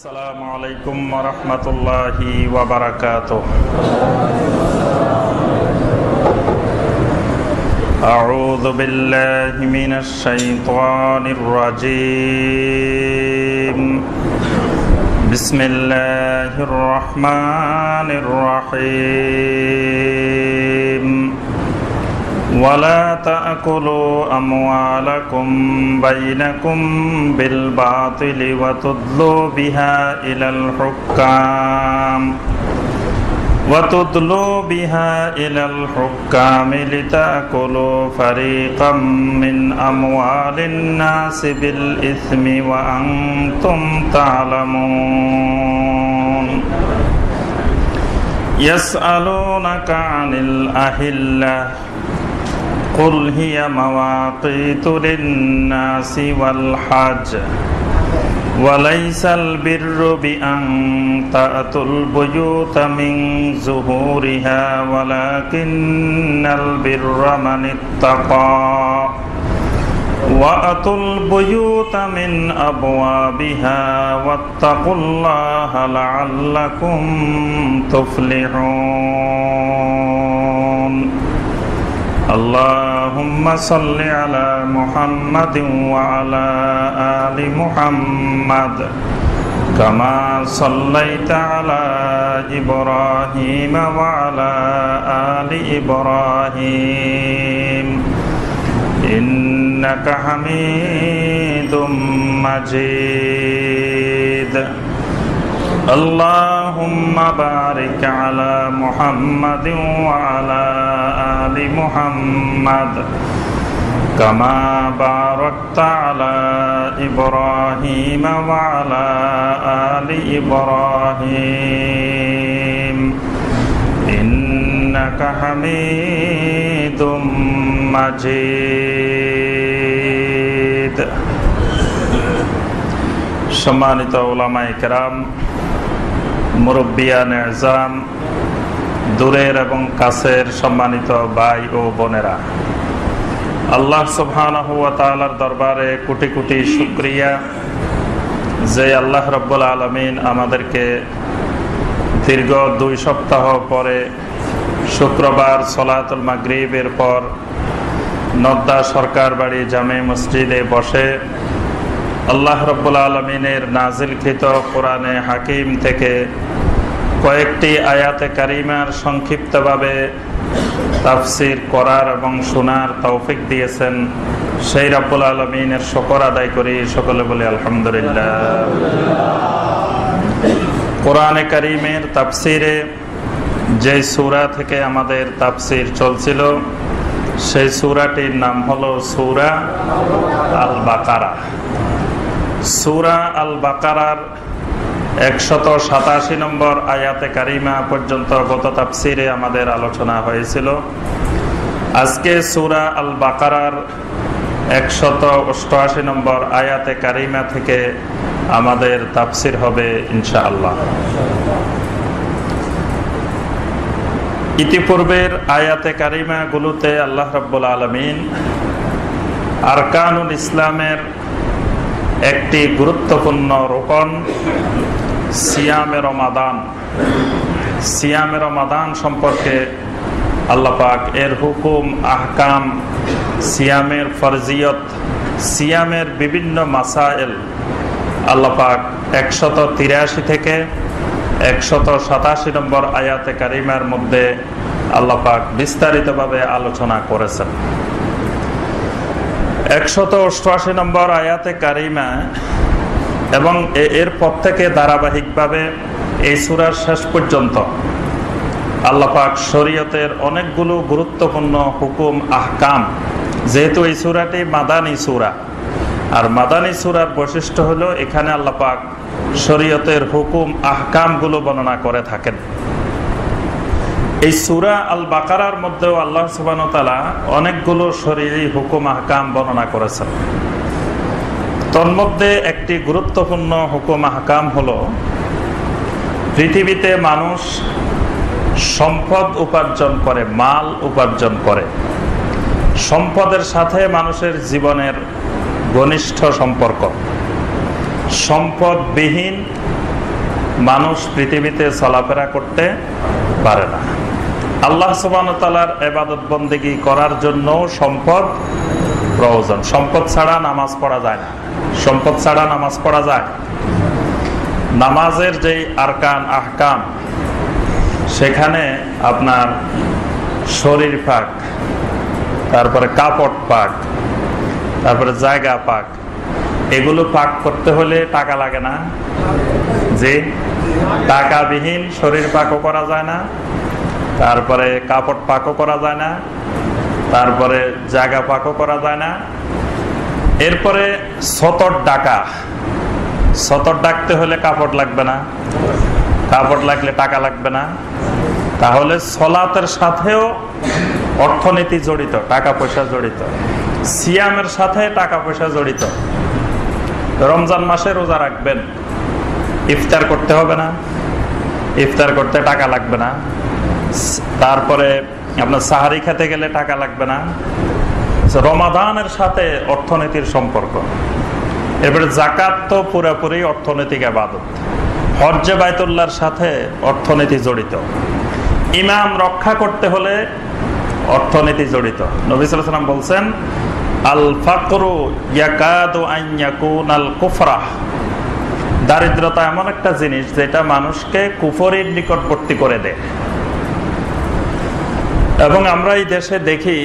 আসসালামু আলাইকুম ওয়া রাহমাতুল্লাহি ওয়া বারাকাতুহু। আউযু বিল্লাহি মিনাশ শাইতানির রাজীম। বিসমিল্লাহির রহমানির রহিম। ولا تأكلوا أموالكم بينكم بالباطل وتدلوا بها إلى الحكام لتأكلوا فريقا من أموال الناس بالإثم وأنتم تعلمون يسألونك عن الأهلة قل هي مواقيت للناس والحج وليس البر بأن تأتوا البيوت من ظهورها ولكن البر من اتقى وأتوا البيوت من أبوابها واتقوا الله لعلكم تفلحون اللهم صل على محمد وعلى آل محمد كما صليت على إبراهيم وعلى آل إبراهيم إنك حميد مجيد اللهم بارك على محمد وعلى آل محمد كما باركت على إبراهيم وعلى آل إبراهيم إنك حميد مجيد সম্মানিত উলামায়ে কেরাম, মুরব্বিয়ান এজাম, দূরের এবং কাছের সম্মানিত ভাই ও বোনেরা, আল্লাহ সুবহানাহু ওয়া তাআলার দরবারে কোটি কোটি শুকরিয়া যে আল্লাহ রাব্বুল আলামিন আমাদেরকে দীর্ঘ 2 সপ্তাহ পরে শুক্রবার সালাতুল মাগরিবের পর নদ্দা সরকার বাড়ি জামে মসজিদে বসে আল্লাহ রাব্বুল আলামিনের নাজিলকৃত কোরআনে হাকিম থেকে কয়েকটি আয়াতে কারিমার সংক্ষিপ্তভাবে তাফসীর করার এবং শোনার তৌফিক দিয়েছেন, সেই রাব্বুল আলামিনের শুকর আদায় করি। সকলে বলি আলহামদুলিল্লাহ। কোরআনে কারিমের তাফসীরে যে সূরা থেকে আমাদের তাফসীর চলছিল সেই সূরাটির নাম হলো সূরা আল বাকারা। সূরা আল বাকারার 187 নম্বর আয়াতে কারিমা পর্যন্ত গত তাফসীরে আমাদের আলোচনা হয়েছিল। আজকে সূরা আল বাকারার 188 নম্বর আয়াতে কারিমা থেকে আমাদের তাফসীর হবে ইনশাআল্লাহ। ইতিপূর্বের আয়াতে কারিমা গুলোতে আল্লাহ রাব্বুল আলামিন আরকানুল ইসলামের একটি গুরুত্বপূর্ণ রোকন সিয়ামে রমাদান সম্পর্কে আল্লাহ পাক এর হুকুম, আহকাম, সিয়ামের ফরজিয়ত, সিয়ামের বিভিন্ন মাসাইল আল্লাহ পাক 183 থেকে 187 নম্বর আয়াতে কারিমার মধ্যে আল্লাহ পাক বিস্তারিতভাবে আলোচনা করেছেন। 188 নম্বর আয়াতে কারিমা এবং এর পর থেকে ধারাবাহিকভাবে এই সূরার শেষ পর্যন্ত আল্লাহ পাক শরীয়তের অনেকগুলো গুরুত্বপূর্ণ হুকুম, আহকাম, যেহেতু এই সূরাটি মাদানী সূরা, আর মাদানী সূরার বৈশিষ্ট্য হলো এখানে আল্লাহ পাক শরীয়তের হুকুম, আহকামগুলো বর্ণনা করে থাকেন। এই সূরা আল বাকারার মধ্যেও আল্লাহ সুবহানাহু ওয়া তাআলা অনেকগুলো শরীয়ী হুকুম, আহকাম বর্ণনা করেছেন। তন্মধ্যে একটি গুরুত্বপূর্ণ হুকুম, আহকাম হলো পৃথিবীতে মানুষ সম্পদ উপার্জন করে, মাল উপার্জন করে। সম্পদের সাথে মানুষের জীবনের ঘনিষ্ঠ সম্পর্ক। সম্পদবিহীন মানুষ পৃথিবীতে চলাফেরা করতে পারে না। আল্লাহ সুবহানাহু ওয়া তাআলার ইবাদত বন্দেগী করার জন্য সম্পদ প্রয়োজন। সম্পদ ছাড়া নামাজ পড়া যায় না। সম্পদ ছাড়া নামাজ পড়া যায়। নামাজের যে আরকান আহকাম, সেখানে আপনার শরীর পাক, তারপরে কাপড় পাক, তারপরে জায়গা পাক, এগুলো পাক করতে হলে টাকা লাগে না? যে টাকাবিহীন শরীর পাকও করা যায় না, তারপরে কাপড় পাকও করা যায় না, তারপরে জায়গা পাকও করা যায় না। এরপরে সতর ডাকা, সতর ডাকতে হলে কাপড় লাগবে না, কাপড় লাগলে টাকা লাগবে না। তাহলে সলাতের সাথেও অর্থনীতি জড়িত, টাকা পয়সা জড়িত। সিয়ামের সাথে টাকা পয়সা জড়িত। রমজান মাসে রোজা রাখবেন, ইফতার করতে হবে না? ইফতার করতে টাকা লাগবে না। তারপরে আপনার সাহারি খেতে গেলে টাকা লাগবে না। রমাদানের সাথে অর্থনীতির সম্পর্ক। এবারে যাকাত তো পুরোপুরি অর্থনৈতিক ইবাদত। হজ্জে বাইতুল্লাহর সাথে অর্থনীতি জড়িত। ইমাম রক্ষা করতে হলে অর্থনীতি জড়িত। নবী সাল্লাল্লাহু আলাইহি ওয়াসাল্লাম বলছেন, আল ফাকরু ইয়াকাদু আন ইয়াকুনাল কুফরা। দারিদ্রতা এমন একটা জিনিস যেটা মানুষকে কুফরের নিকটবর্তী করে দেয়। এবং আমরা এই দেশে দেখি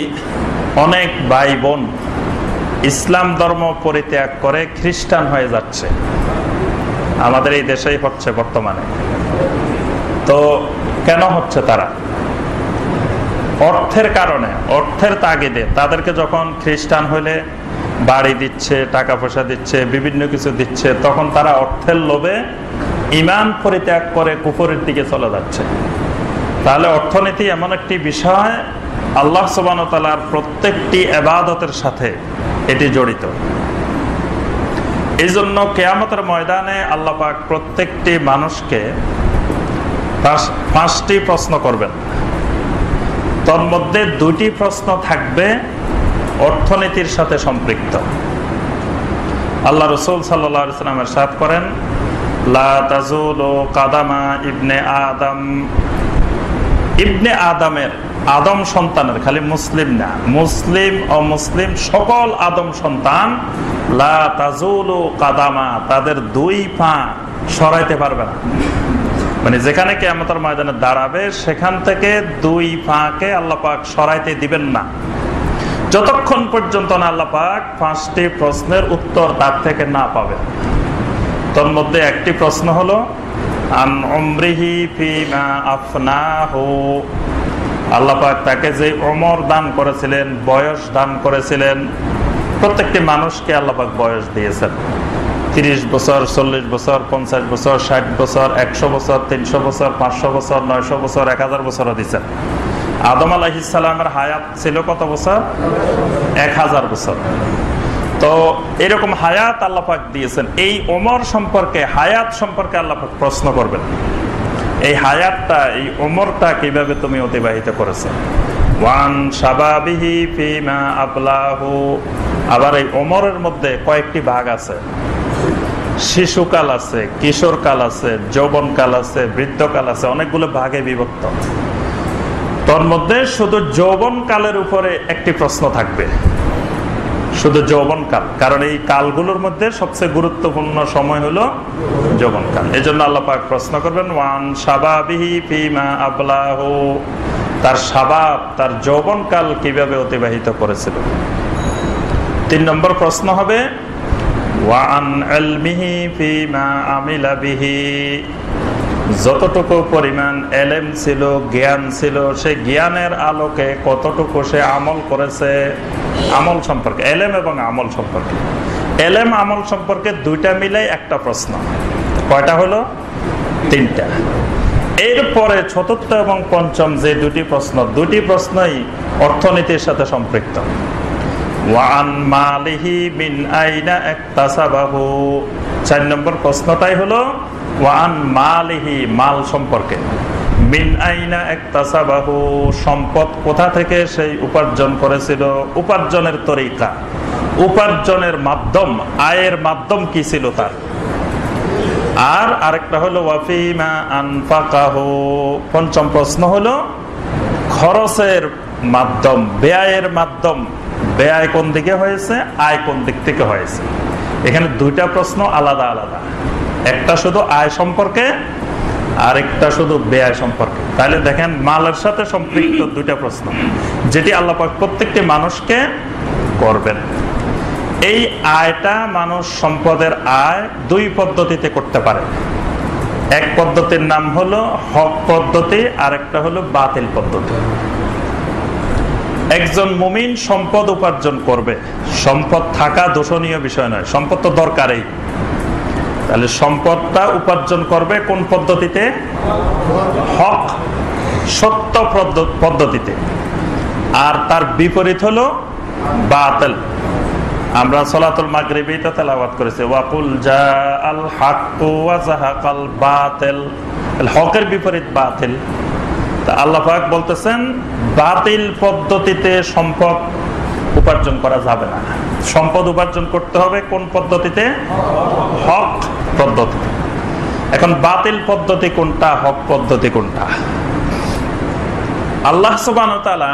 অনেক ভাই বোন ইসলাম ধর্ম পরিত্যাগ করে খ্রিস্টান হয়ে যাচ্ছে। আমাদের এই দেশেই হচ্ছে বর্তমানে। তো কেন হচ্ছে? তারা অর্থের কারণে, অর্থের তাগিদে তাদেরকে যখন খ্রিস্টান হইলে বাড়ি দিচ্ছে, টাকা পয়সা দিচ্ছে, বিভিন্ন কিছু দিচ্ছে, তখন তারা অর্থের লোভে ঈমান পরিত্যাগ করে কুফরের দিকে চলে যাচ্ছে। তাহলে অর্থনীতি এমন একটি বিষয়, আল্লাহ সুবহানাহু ওয়া তাআলার প্রত্যেকটি ইবাদতের সাথে এটি জড়িত। এই জন্য কিয়ামতের ময়দানে আল্লাহ পাক প্রত্যেকটি মানুষকে 5টি প্রশ্ন করবেন। তার মধ্যে 2টি প্রশ্ন থাকবে অর্থনীতির সাথে সম্পৃক্ত। আল্লাহ রাসূল সাল্লাল্লাহু আলাইহি ওয়াসাল্লাম ইরশাদ করেন, লা তাজুলু কাদামা ইবনে আদম। ইবনে আদমের, আদম সন্তানের, খালি মুসলিম না, মুসলিম অমুসলিম সকল আদম সন্তান, লা তাজুলু কাদামা, তাদের 2 পা সরাইতে পারবে না। মানে যেখানে কিয়ামতের ময়দানে দাঁড়াবে সেখান থেকে 2 পাকে আল্লাহ পাক সরাইতে দিবেন না, যতক্ষণ পর্যন্ত না আল্লাহ পাক 5টি প্রশ্নের উত্তর তার থেকে না পাবে। তোর মধ্যে একটি প্রশ্ন হলো আন উমরিহি ফিমা আফনাহু। আল্লাহ পাক তাকে যে উমর দান করেছিলেন, বয়স দান করেছিলেন, প্রত্যেকটি মানুষকে আল্লাহ পাক বয়স দিয়েছেন। 30 বছর, 40 বছর, 50 বছর, 60 বছর, 100 বছর, 300 বছর, 500 বছর, 900 বছর, 1000 বছরও দিয়েছেন। আদম আলাইহিস সালামের হায়াত ছিল কত বছর? 1000 বছর। তো এরকম হায়াত আল্লাহ পাক দিয়েছেন। এই ওমর সম্পর্কে, হায়াত সম্পর্কে আল্লাহ পাক প্রশ্ন করবেন, এই হায়াতটা, এই ওমরটা কিভাবে তুমি অতিবাহিত করেছো। ওয়ান শাবাবিহি ফিমা আবলাহু। আবার এই ওমরের মধ্যে কয়েকটি ভাগ আছে। শিশুকাল আছে, কিশোরকাল আছে, যৌবনকাল আছে, বৃদ্ধকাল আছে, অনেকগুলো ভাগে বিভক্ত। তোর মধ্যে শুধু যৌবনকালের উপরে একটি প্রশ্ন থাকবে, শুধু যৌবনকাল। কারণ এই কালগুলোর মধ্যে সবচেয়ে গুরুত্বপূর্ণ সময় হলো যৌবনকাল। এই জন্য আল্লাহ পাক প্রশ্ন করবেন, ওয়ান শাবাবিহি ফিমা আবলাহু, তার শাবাব, তার যৌবনকাল কিভাবে অতিবাহিত করেছিল। 3 নম্বর প্রশ্ন হবে ওয়ান ইলমিহি ফিমা আমিলা বিহি, যতটুকু পরিমাণ এলেম ছিল, জ্ঞান ছিল, সেই জ্ঞানের আলোকে কতটুকু সে আমল করেছে। আমল সম্পর্কে, এলেম এবং আমল সম্পর্কে, এলেম আমল সম্পর্কে 2টা মিলে একটা প্রশ্ন। কয়টা হলো? 3টা। এরপরে 4র্থ এবং 5ম যে 2টি প্রশ্ন, 2টি প্রশ্নই অর্থনীতির সাথে সম্পৃক্ত। ওয়ান মালিহি মিন আইনা ইকতাসাবাহু, 4 নম্বর প্রশ্নটাই হলো ওয়ান মালিহি, মাল সম্পর্কে। মিন আইনা ইকতাসাবাহু, সম্পদ কোথা থেকে সেই উপার্জন করেছিল, উপার্জনের তরিকা, উপার্জনের মাধ্যম, আয়ের মাধ্যম কি ছিল তার। আর আরেকটা হলো ওয়াফিমা আনফাকাহু। পঞ্চম প্রশ্ন হলো খরচের মাধ্যম, ব্যয়ের মাধ্যম। ব্যয় কোন দিকে হয়েছে, আয় কোন দিক থেকে হয়েছে। এখানে দুইটা প্রশ্ন আলাদা আলাদা, একটা শুধু আয় সম্পর্কে আর একটা শুধু ব্যয় সম্পর্কে। তাহলে দেখেন মালের সাথে সম্পৃক্ত দুইটা প্রশ্ন, যেটি আল্লাহ পাক প্রত্যেকটি মানুষকে করবেন। এই আয়টা মানুষ সম্পদের আয় দুই পদ্ধতিতে করতে পারে। এক পদ্ধতির নাম হলো হক পদ্ধতি, আর একটা হলো বাতিল পদ্ধতি। একজন মুমিন সম্পদ উপার্জন করবে, সম্পদ থাকা দোষণীয় বিষয় নয়, সম্পদ তো দরকারই। তাহলে সম্পদটা উপার্জন করবে কোন পদ্ধতিতে? হক, সত্য পদ্ধতিতে। আর তার বিপরীত হলো বাতিল। আমরা সালাতুল মাগরিবিতে তেলাওয়াত করেছি ওয়াকুল জাআল হাক্কু ওয়া যাহাকাল বাতিল। হকের বিপরীত বাতিল। তা আল্লাহ পাক বলতেছেন বাতিল পদ্ধতিতে সম্পদ উপার্জন করা যাবে না। সম্পদ উপার্জন করতে হবে কোন পদ্ধতিতে? হক পদ্ধতিতে। এখন বাতিল পদ্ধতি কোনটা, হক পদ্ধতি কোনটা? আল্লাহ সুবহানাহু ওয়া তাআলা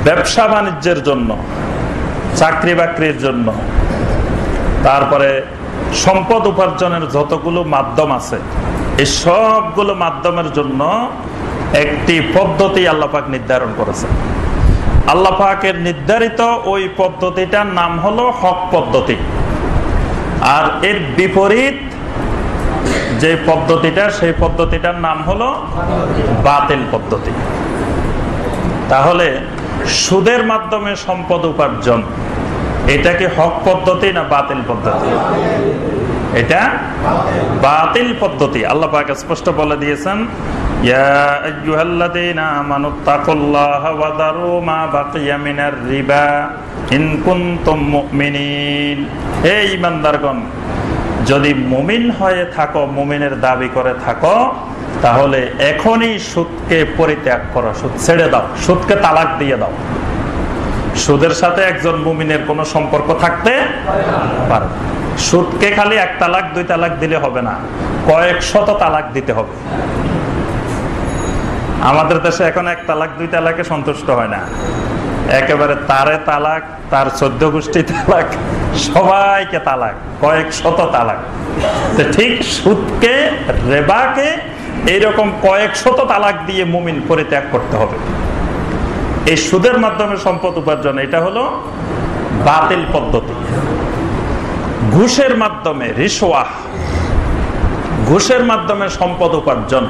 ব্যবসা বাণিজ্যের জন্য, চাকরি বাকরির জন্য, তারপরে সম্পদ উপার্জনের যতগুলো মাধ্যম আছে, এই সবগুলো মাধ্যমের জন্য একটি পদ্ধতি আল্লাহ পাক নির্ধারণ করেছে। আল্লাহ পাকের নির্ধারিত ওই পদ্ধতিটার নাম হলো হক পদ্ধতি। আর এর বিপরীত যে পদ্ধতিটা, সেই পদ্ধতিটার নাম হলো বাতিল পদ্ধতি। তাহলে সুদের মাধ্যমে সম্পদ উপার্জন, এটা কি হক পদ্ধতি না বাতিল পদ্ধতি? এটা বাতিল পদ্ধতি। আল্লাহ পাক স্পষ্ট বলে দিয়েছেন ইয়া আইয়ুহাল্লাযীনা আমানুত্তাকুল্লাহা ওয়া যারু মা বাকিয়া মিনার রিবা ইন কুনতুম মুমিনিন। হে ঈমানদারগণ, যদি মুমিন হয়ে থাকো, মুমিনের দাবি করে থাকো, তাহলে এখনই সুদকে পরিত্যাগ করো, সুদ ছেড়ে দাও, সুদকে তালাক দিয়ে দাও। সুদের সাথে একজন মুমিনের কোনো সম্পর্ক থাকতে পারে। সুদকে খালি এক তালাক দুই তালাক দিলে হবে না, কয়েক শত তালাক দিতে হবে। আমাদের দেশে এখন এক তালাক দুই তালাকে সন্তুষ্ট হয় না, একেবারে তারে তালাক, তার 14 গোষ্ঠী তালাক, সবাইকে তালাক, কয়েক শত তালাক। ঠিক সুদকে, রেবাকে এইরকম কয়েক শত তালাক দিয়ে মুমিন পরিত্যাগ করতে হবে। এই সুদের মাধ্যমে সম্পদ উপার্জন, এটা হলো বাতিল পদ্ধতি। ঘুষের মাধ্যমে, রিশওয়াহ, ঘুষের মাধ্যমে সম্পদ উপার্জন,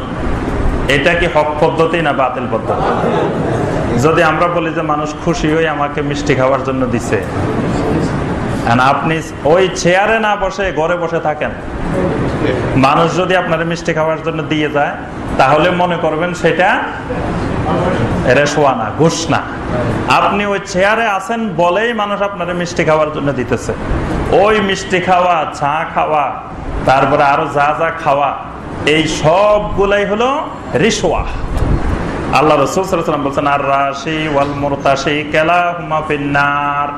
এটা কি হক পদ্ধতি না বাতিল পদ্ধতি? যদি আমরা বলি যে মানুষ খুশি হয়ে আমাকে মিষ্টি খাওয়ার জন্য দিছে, আপনি ওই চেয়ারে না বসে ঘরে বসে থাকেন, মানুষ যদি আপনার মিষ্টি খাওয়ার জন্য দিয়ে যায়, তাহলে মনে করবেন সেটা রেশওয়া না, ঘুষ না। আপনি ওই চেয়ারে আছেন বলেই মানুষ আপনার মিষ্টি খাওয়ার জন্য দিতেছে। ওই মিষ্টি খাওয়া, চা খাওয়া, তারপরে আরো যা যা খাওয়া, এই সবগুলাই হলো রিশওয়া। আল্লাহ রাসূল সাল্লাল্লাহু আলাইহি ওয়াসাল্লাম বলেন আর রাশি ওয়াল মুরতাশি কালাহুমা ফিন্নার।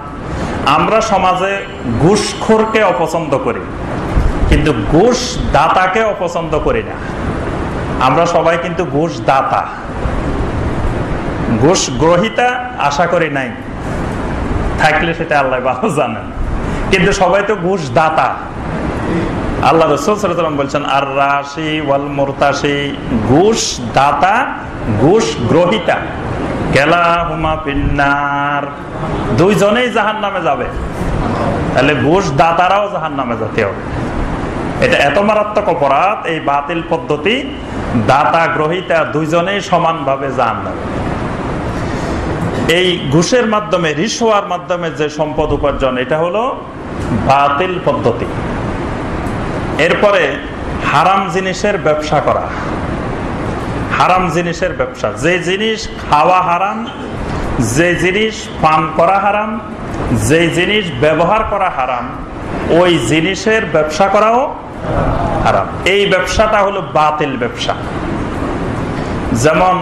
আমরা সমাজে ঘুষখোরকে অপছন্দ করি, কিন্তু ঘুষ দাতাকে অপছন্দ করি না। আমরা সবাই কিন্তু ঘুষ দাতা, ঘুষ গ্রহিতা আশা করি নাই, থাকলে সেটা আল্লাহ ভালো জানেন, কিন্তু সবাই তো ঘুষ দাতা। আল্লাহ রাসূল সাল্লাল্লাহু আলাইহি ওয়াসাল্লাম বলছেন আর রাশি ওয়াল মুরতাশি, ঘুষ দাতা, ঘুষ গ্রহিতা, কালাহুমা ফিন্নার, দুইজনেই জাহান্নামে যাবে। তাহলে ঘুষ দাতারাও জাহান্নামে যেতে হবে। এটা এত মারাত্মক অপরাধ, এই বাতিল পদ্ধতি, দাতা গ্রহিতা দুইজনেই সমানভাবে জাহান্নামে। এই ঘুষের মাধ্যমে, রিশওয়ার মাধ্যমে যে সম্পদ উপার্জন, এটা হলো বাতিল পদ্ধতি। এরপরে হারাম জিনিসের ব্যবসা করা, হারাম জিনিসের ব্যবসা, যে জিনিস খাওয়া হারাম, যে জিনিস পান করা হারাম, যে জিনিস ব্যবহার করা হারাম, ওই জিনিসের ব্যবসা করাও হারাম। এই ব্যবসাটা হলো বাতিল ব্যবসা। যেমন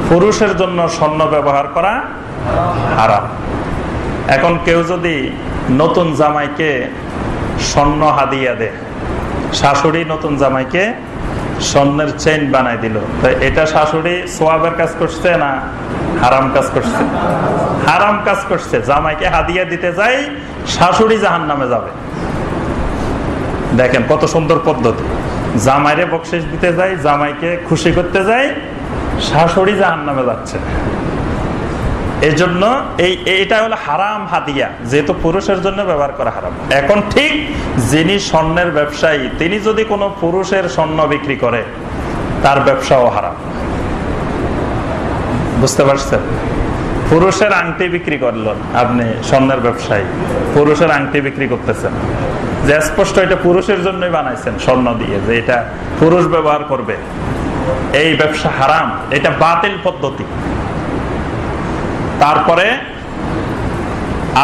পুরুষের জন্য স্বর্ণ ব্যবহার করা হারাম। এখন কেউ যদি নতুন জামাইকে স্বর্ণ হাদিয়া দেয়, শাশুড়ি নতুন জামাইকে স্বর্ণের চেইন বানাই দিল, তো এটা শাশুড়ি সোয়াবের কাজ করছে না হারাম কাজ করছে? হারাম কাজ করছে। জামাইকে হাদিয়া দিতে যাই, শাশুড়ি জাহান্নামে যাবে। দেখেন কত সুন্দর পদ্ধতি। জামাইরে বকশিশ দিতে যাই, জামাইকে খুশি করতে যাই, শাশুড়ি জাহান্নামে যাচ্ছে। এই জন্য এইটা হলো হারাম হাদিয়া, যেহেতু পুরুষের জন্য ব্যবহার করা হারাম। এখন ঠিক যিনি স্বর্ণের ব্যবসায়ী, তিনি যদি কোনো পুরুষের স্বর্ণ বিক্রি করে, তার ব্যবসাও হারাম। বুঝতে পারছেন? পুরুষের আংটি বিক্রি করলেন আপনি, স্বর্ণের ব্যবসায়ী পুরুষের আংটি বিক্রি করতেছেন, যে স্পষ্ট এটা পুরুষের জন্যই বানাইছেন স্বর্ণ দিয়ে, যে এটা পুরুষ ব্যবহার করবে, এই ব্যবসা হারাম, এটা বাতিল পদ্ধতি। তারপরে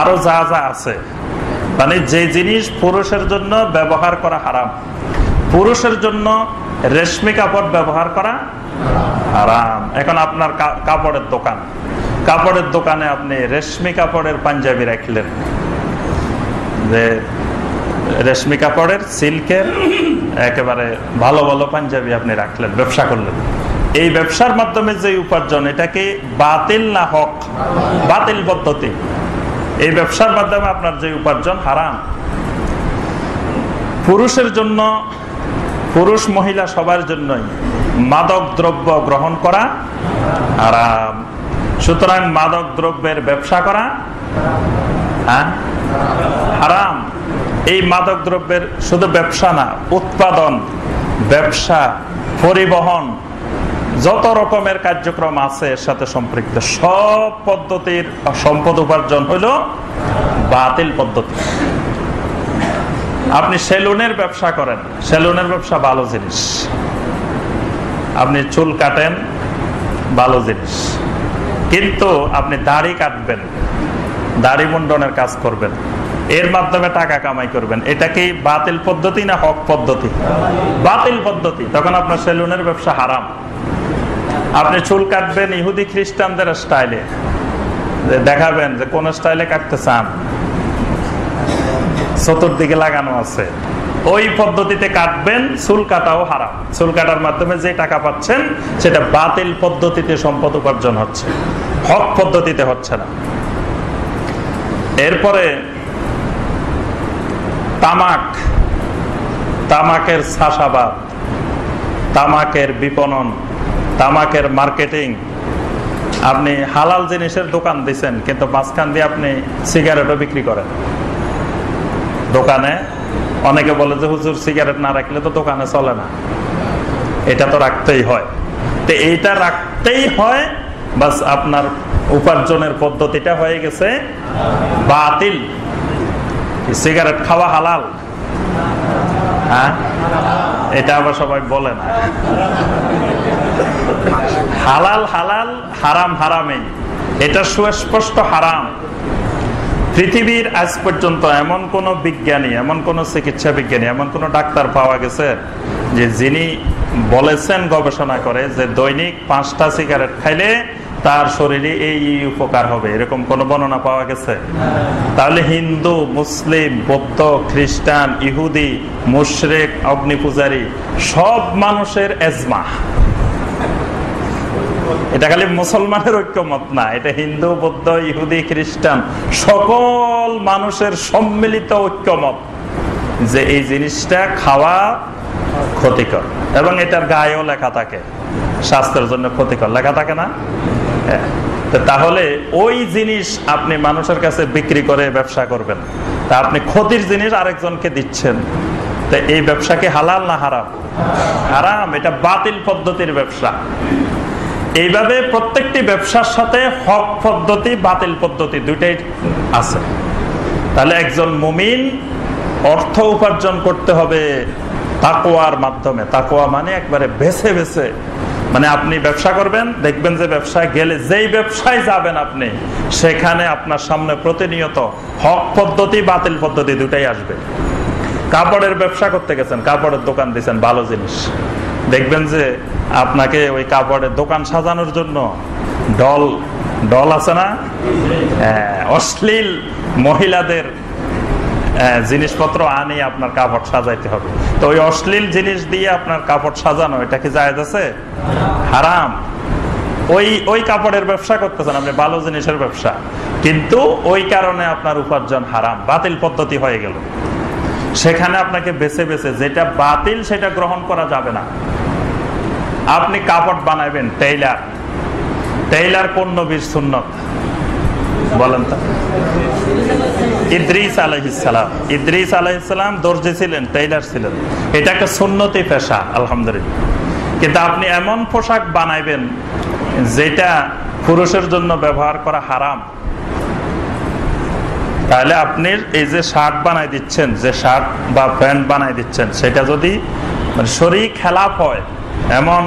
আরো যা যা আছে, মানে যে জিনিস পুরুষের জন্য ব্যবহার করা হারাম, পুরুষের জন্য রেশমি কাপড় ব্যবহার করা হারাম। এখন আপনার কাপড়ের দোকান, কাপড়ের দোকানে আপনি রেশমি কাপড়ের পাঞ্জাবি রাখলেন, যে রেশমি কাপড়ের সিল্কের একেবারে ভালো ভালো পাঞ্জাবি আপনি রাখলেন, ব্যবসা করলেন। এই ব্যবসার মাধ্যমে যে উপার্জন, এটা কি বাতিল না হক? বাতিল পদ্ধতি। এই ব্যবসার মাধ্যমে আপনার যে উপার্জন হারাম। পুরুষের জন্য, পুরুষ মহিলা সবার জন্যই মাদক দ্রব্য গ্রহণ করা হারাম। সুতরাং মাদক দ্রব্যের ব্যবসা করা হারাম। এই মাদক দ্রব্যের শুধু ব্যবসা না, উৎপাদন, ব্যবসা, পরিবহন, যত রকমের কার্যক্রম আছে এর সাথে সম্পৃক্ত সব পদ্ধতির সম্পদ উপার্জন হইল বাতিল পদ্ধতি। আপনি সেলুনের ব্যবসা করেন, সেলুনের ব্যবসা ভালো জিনিস, আপনি চুল কাটেন, ভালো জিনিস, কিন্তু আপনি দাড়ি কাটবেন, দাড়ি মুন্ডনের কাজ করবেন, এর মাধ্যমে টাকা কামাই করবেন, এটা কি বাতিল পদ্ধতি না হক পদ্ধতি? বাতিল পদ্ধতি। তখন আপনার সেলুনের ব্যবসা হারাম। আপনি চুল কাটবেন ইহুদি খ্রিস্টানদের স্টাইলে, দেখাবেন যে কোন স্টাইলে কাটতে চান, চতুর্দিকে লাগানো আছে, ওই পদ্ধতিতে কাটবেন, চুল কাটাও হারাম। চুল কাটার মাধ্যমে যে টাকা পাচ্ছেন সেটা বাতিল পদ্ধতিতে সম্পদ উপার্জন হচ্ছে, হক পদ্ধতিতে হচ্ছে না। এরপরে তামাক, তামাকের চাষাবাদ, তামাকের বিপণন, তামাকের মার্কেটিং। আপনি হালাল জিনিসের দোকান দিচ্ছেন, কিন্তু মাঝখান দিয়ে আপনি সিগারেটও বিক্রি করেন দোকানে। অনেকে বলে যে হুজুর সিগারেট না রাখলে তো দোকানে চলে না, এটা তো রাখতেই হয়। তো এইটা রাখতেই হয়, বাস আপনার উপার্জনের পদ্ধতিটা হয়ে গেছে বাতিল। সিগারেট খাওয়া হালাল, হ্যাঁ, এটা আবার সবাই বলে না। হালাল হালাল, হারাম হারামে, এটা সুস্পষ্ট হারাম। পৃথিবীর আজ পর্যন্ত এমন কোন বিজ্ঞানী, এমন কোন চিকিৎসা বিজ্ঞানী, এমন কোন ডাক্তার পাওয়া গেছে যে যিনি বলেছেন গবেষণা করে যে দৈনিক 5টা সিগারেট খাইলে তার শরীরে এই উপকার হবে, এরকম কোন বর্ণনা পাওয়া গেছে? তাহলে হিন্দু, মুসলিম, বৌদ্ধ, খ্রিস্টান, ইহুদি, মুশরিক, অগ্নি পূজারী সব মানুষের এজমা। এটা খালি মুসলমানের ঐক্যমত না, এটা হিন্দু, বৌদ্ধ, ইহুদি, খ্রিস্টান সকল মানুষের সম্মিলিত ঐক্যমত যে এই জিনিসটা খাওয়া ক্ষতিকর। এবং এটার গায়েও লেখা থাকে স্বাস্থ্যের জন্য ক্ষতিকর, লেখা থাকে না? তাহলে ওই জিনিস আপনি মানুষের কাছে বিক্রি করে ব্যবসা করবেন, তা আপনি ক্ষতির জিনিস আরেকজনকে দিচ্ছেন, তো এই ব্যবসা কি হালাল না হারাম? হারাম। এটা বাতিল পদ্ধতির ব্যবসা। এইভাবে প্রত্যেকটি ব্যবসার সাথে হক পদ্ধতি, বাতিল পদ্ধতি দুইটাই আছে। তাহলে একজন মুমিন অর্থ উপার্জন করতে হবে তাকওয়ার মাধ্যমে। তাকওয়া মানে একবারে বেছে বেছে, মানে আপনি ব্যবসা করবেন, দেখবেন যে ব্যবসায় গেলে, যেই ব্যবসায় যাবেন আপনি, সেখানে আপনার সামনে প্রতিনিয়ত হক পদ্ধতি, বাতিল পদ্ধতি দুটাই আসবে। কাপড়ের ব্যবসা করতে গেছেন, কাপড়ের দোকান দিচ্ছেন, ভালো জিনিস, দেখবেন যে আপনাকে ওই কাপড়ের দোকান সাজানোর জন্য ডল, ডল আছে না, অশ্লীল মহিলাদের জিনিসপত্র আনি আপনার কাপড় সাজাইতে হবে। তো ওই অশ্লীল জিনিস দিয়ে আপনার কাপড় সাজানো, এটা কি জায়েজ আছে? হারাম। ওই কাপড়ের ব্যবসা করতেছেন আপনি, ভালো জিনিসের ব্যবসা, কিন্তু ওই কারণে আপনার উপার্জন হারাম, বাতিল পদ্ধতি হয়ে গেল। সেখানে আপনাকে বেছে বেছে যেটা বাতিল সেটা গ্রহণ করা যাবে না। আপনি কাপড় বানাবেন, টেইলার কোন নবীর সুন্নত বলেন তো? ইদ্রিস আলাইহিস সালাম দর্জি ছিলেন, টেইলার ছিলেন। এটা একটা সুন্নতি পেশা, আলহামদুলিল্লাহ। কিন্তু আপনি এমন পোশাক বানাইবেন যেটা পুরুষের জন্য ব্যবহার করা হারাম, তাহলে আপনি এই যে শার্ট বানাই দিচ্ছেন, যে শার্ট বা প্যান্ট বানাই দিচ্ছেন, সেটা যদি শরীর খেলাপ হয়, এমন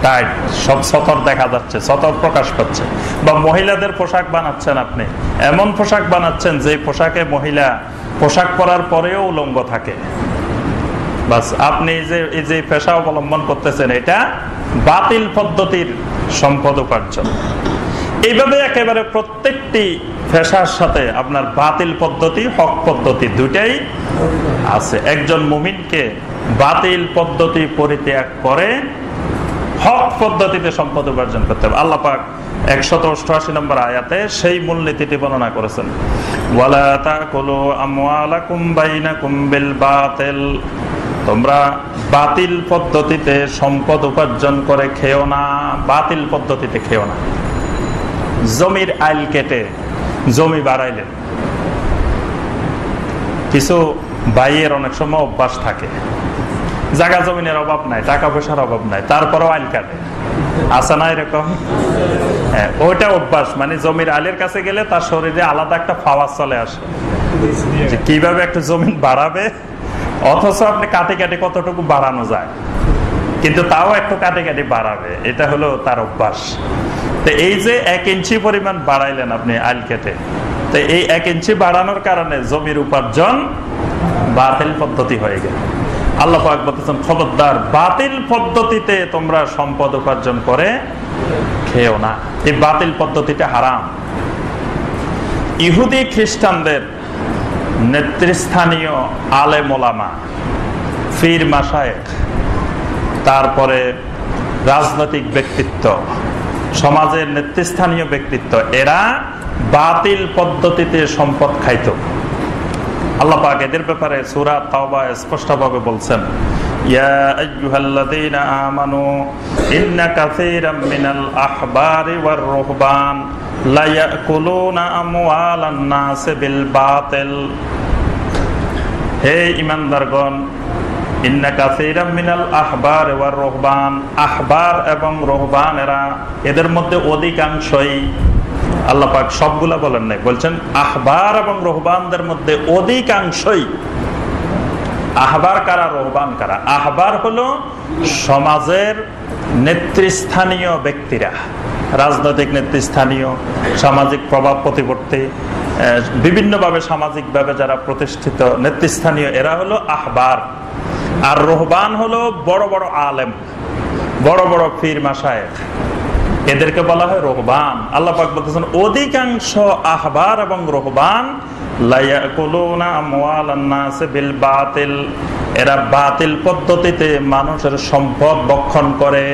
টাইট, সব সতর দেখা যাচ্ছে, সতর প্রকাশ পাচ্ছে, বা মহিলাদের পোশাক বানাচ্ছেন, আপনি এমন পোশাক বানাচ্ছেন যে পোশাকে মহিলা পোশাক পরার পরেও উলঙ্গ থাকে, বাস আপনি এই যে পেশা অবলম্বন করতেছেন, এটা বাতিল পদ্ধতির সম্পদ উপার্জন। এইভাবে একেবারে প্রত্যেকটি পেশার সাথে আপনার বাতিল পদ্ধতি, হক পদ্ধতি দুটাই আছে। একজন মুমিনকে বাতিল পদ্ধতি পরিত্যাগ করে হক পদ্ধতিতে সম্পদ উপার্জন করতে হবে। আল্লাহ পাক 188 নম্বর আয়াতে সেই মূলনীতিটি বর্ণনা করেছেন, ওয়ালা তাকুলু আমওয়ালাকুম বাইনাকুম বিল বাতিল, তোমরা বাতিল পদ্ধতিতে সম্পদ উপার্জন করে খেও না, বাতিল পদ্ধতিতে খেও না। জমির আইল কেটে জমি বাড়াইলেন, কিছু ভাইয়ের অনেক সময় অভ্যাস থাকে, জায়গা জমিনের অভাব নাই, টাকা পয়সার অভাব নাই, তারপরেও আইল কাটে, আছে না এরকম? হ্যাঁ, ওইটা অভ্যাস, মানে জমির আইলের কাছে গেলে তার শরীরে আলাদা একটা পাওয়ার চলে আসে, যে কিভাবে একটা জমিন বাড়াবে, অথচ আপনি কাটে কাটে কতটুকু বাড়ানো যায়, কিন্তু তাও একটু কাটে কাটে বাড়াবে, এটা হলো তার অভ্যাস। তো এই যে 1 ইঞ্চি পরিমাণ বাড়াইলেন আপনি আইল কেটে, তো এই 1 ইঞ্চি বাড়ানোর কারণে জমির উপার্জন বাতিল পদ্ধতি হয়ে গেল। আল্লাহ পাক বলতেছেন, খবরদার বাতিল পদ্ধতিতে তোমরা সম্পদ উপার্জন করে খেও না, এই বাতিল পদ্ধতিটা হারাম। ইহুদি খ্রিস্টানদের নেতৃস্থানীয় আলেম ওলামা, পীর মাশায়েখ, তারপরে রাজনৈতিক ব্যক্তিত্ব, সমাজের নেতৃস্থানীয় ব্যক্তিত্ব, এরা বাতিল পদ্ধতিতে সম্পদ খাইত। আল্লাহ পাক এদের ব্যাপারে সূরা তাওবা স্পষ্টভাবে বলছেন, ইয়া আইয়ুহাল্লাযীনা আমানু ইন্না কাসীরাম মিনাল আহবারি ওয়ার রুহবান লা ইয়াকুলুনা আমওয়ালান নাস বিল বাতিল। হে ঈমানদারগণ, ইন্না কাসীরাম মিনাল আহবার ওয়ার রুহবান, আহবার এবং রুহবানেরা, এদের মধ্যে অধিকাংশই, আল্লাহ পাক সবগুলা বলেন নাই, বলছেন আহবার এবং রুহবানদের মধ্যে অধিকাংশই। আহবার কারা, রুহবান কারা? আহবার হলো সমাজের নেতৃস্থানীয় ব্যক্তিরা, রাজনৈতিক নেতৃস্থানীয়, সামাজিক প্রভাব প্রতিপত্তি, বিভিন্নভাবে সামাজিকভাবে যারা প্রতিষ্ঠিত নেতৃস্থানীয়, এরা হলো আহবার। আর রুহবান হলো বড় বড় আলেম, বড় বড় পীর মাশায়েখ, এদেরকে বলা হয় রুহবান। আল্লাহ পাক বলতেছেন, অধিকাংশ আহবার এবং রুহবান লা ইয়াকুলুনা আমওয়ালান নাস বিল বাতিল, এরা বাতিল পদ্ধতিতে মানুষের সম্পদ ভক্ষণ করে,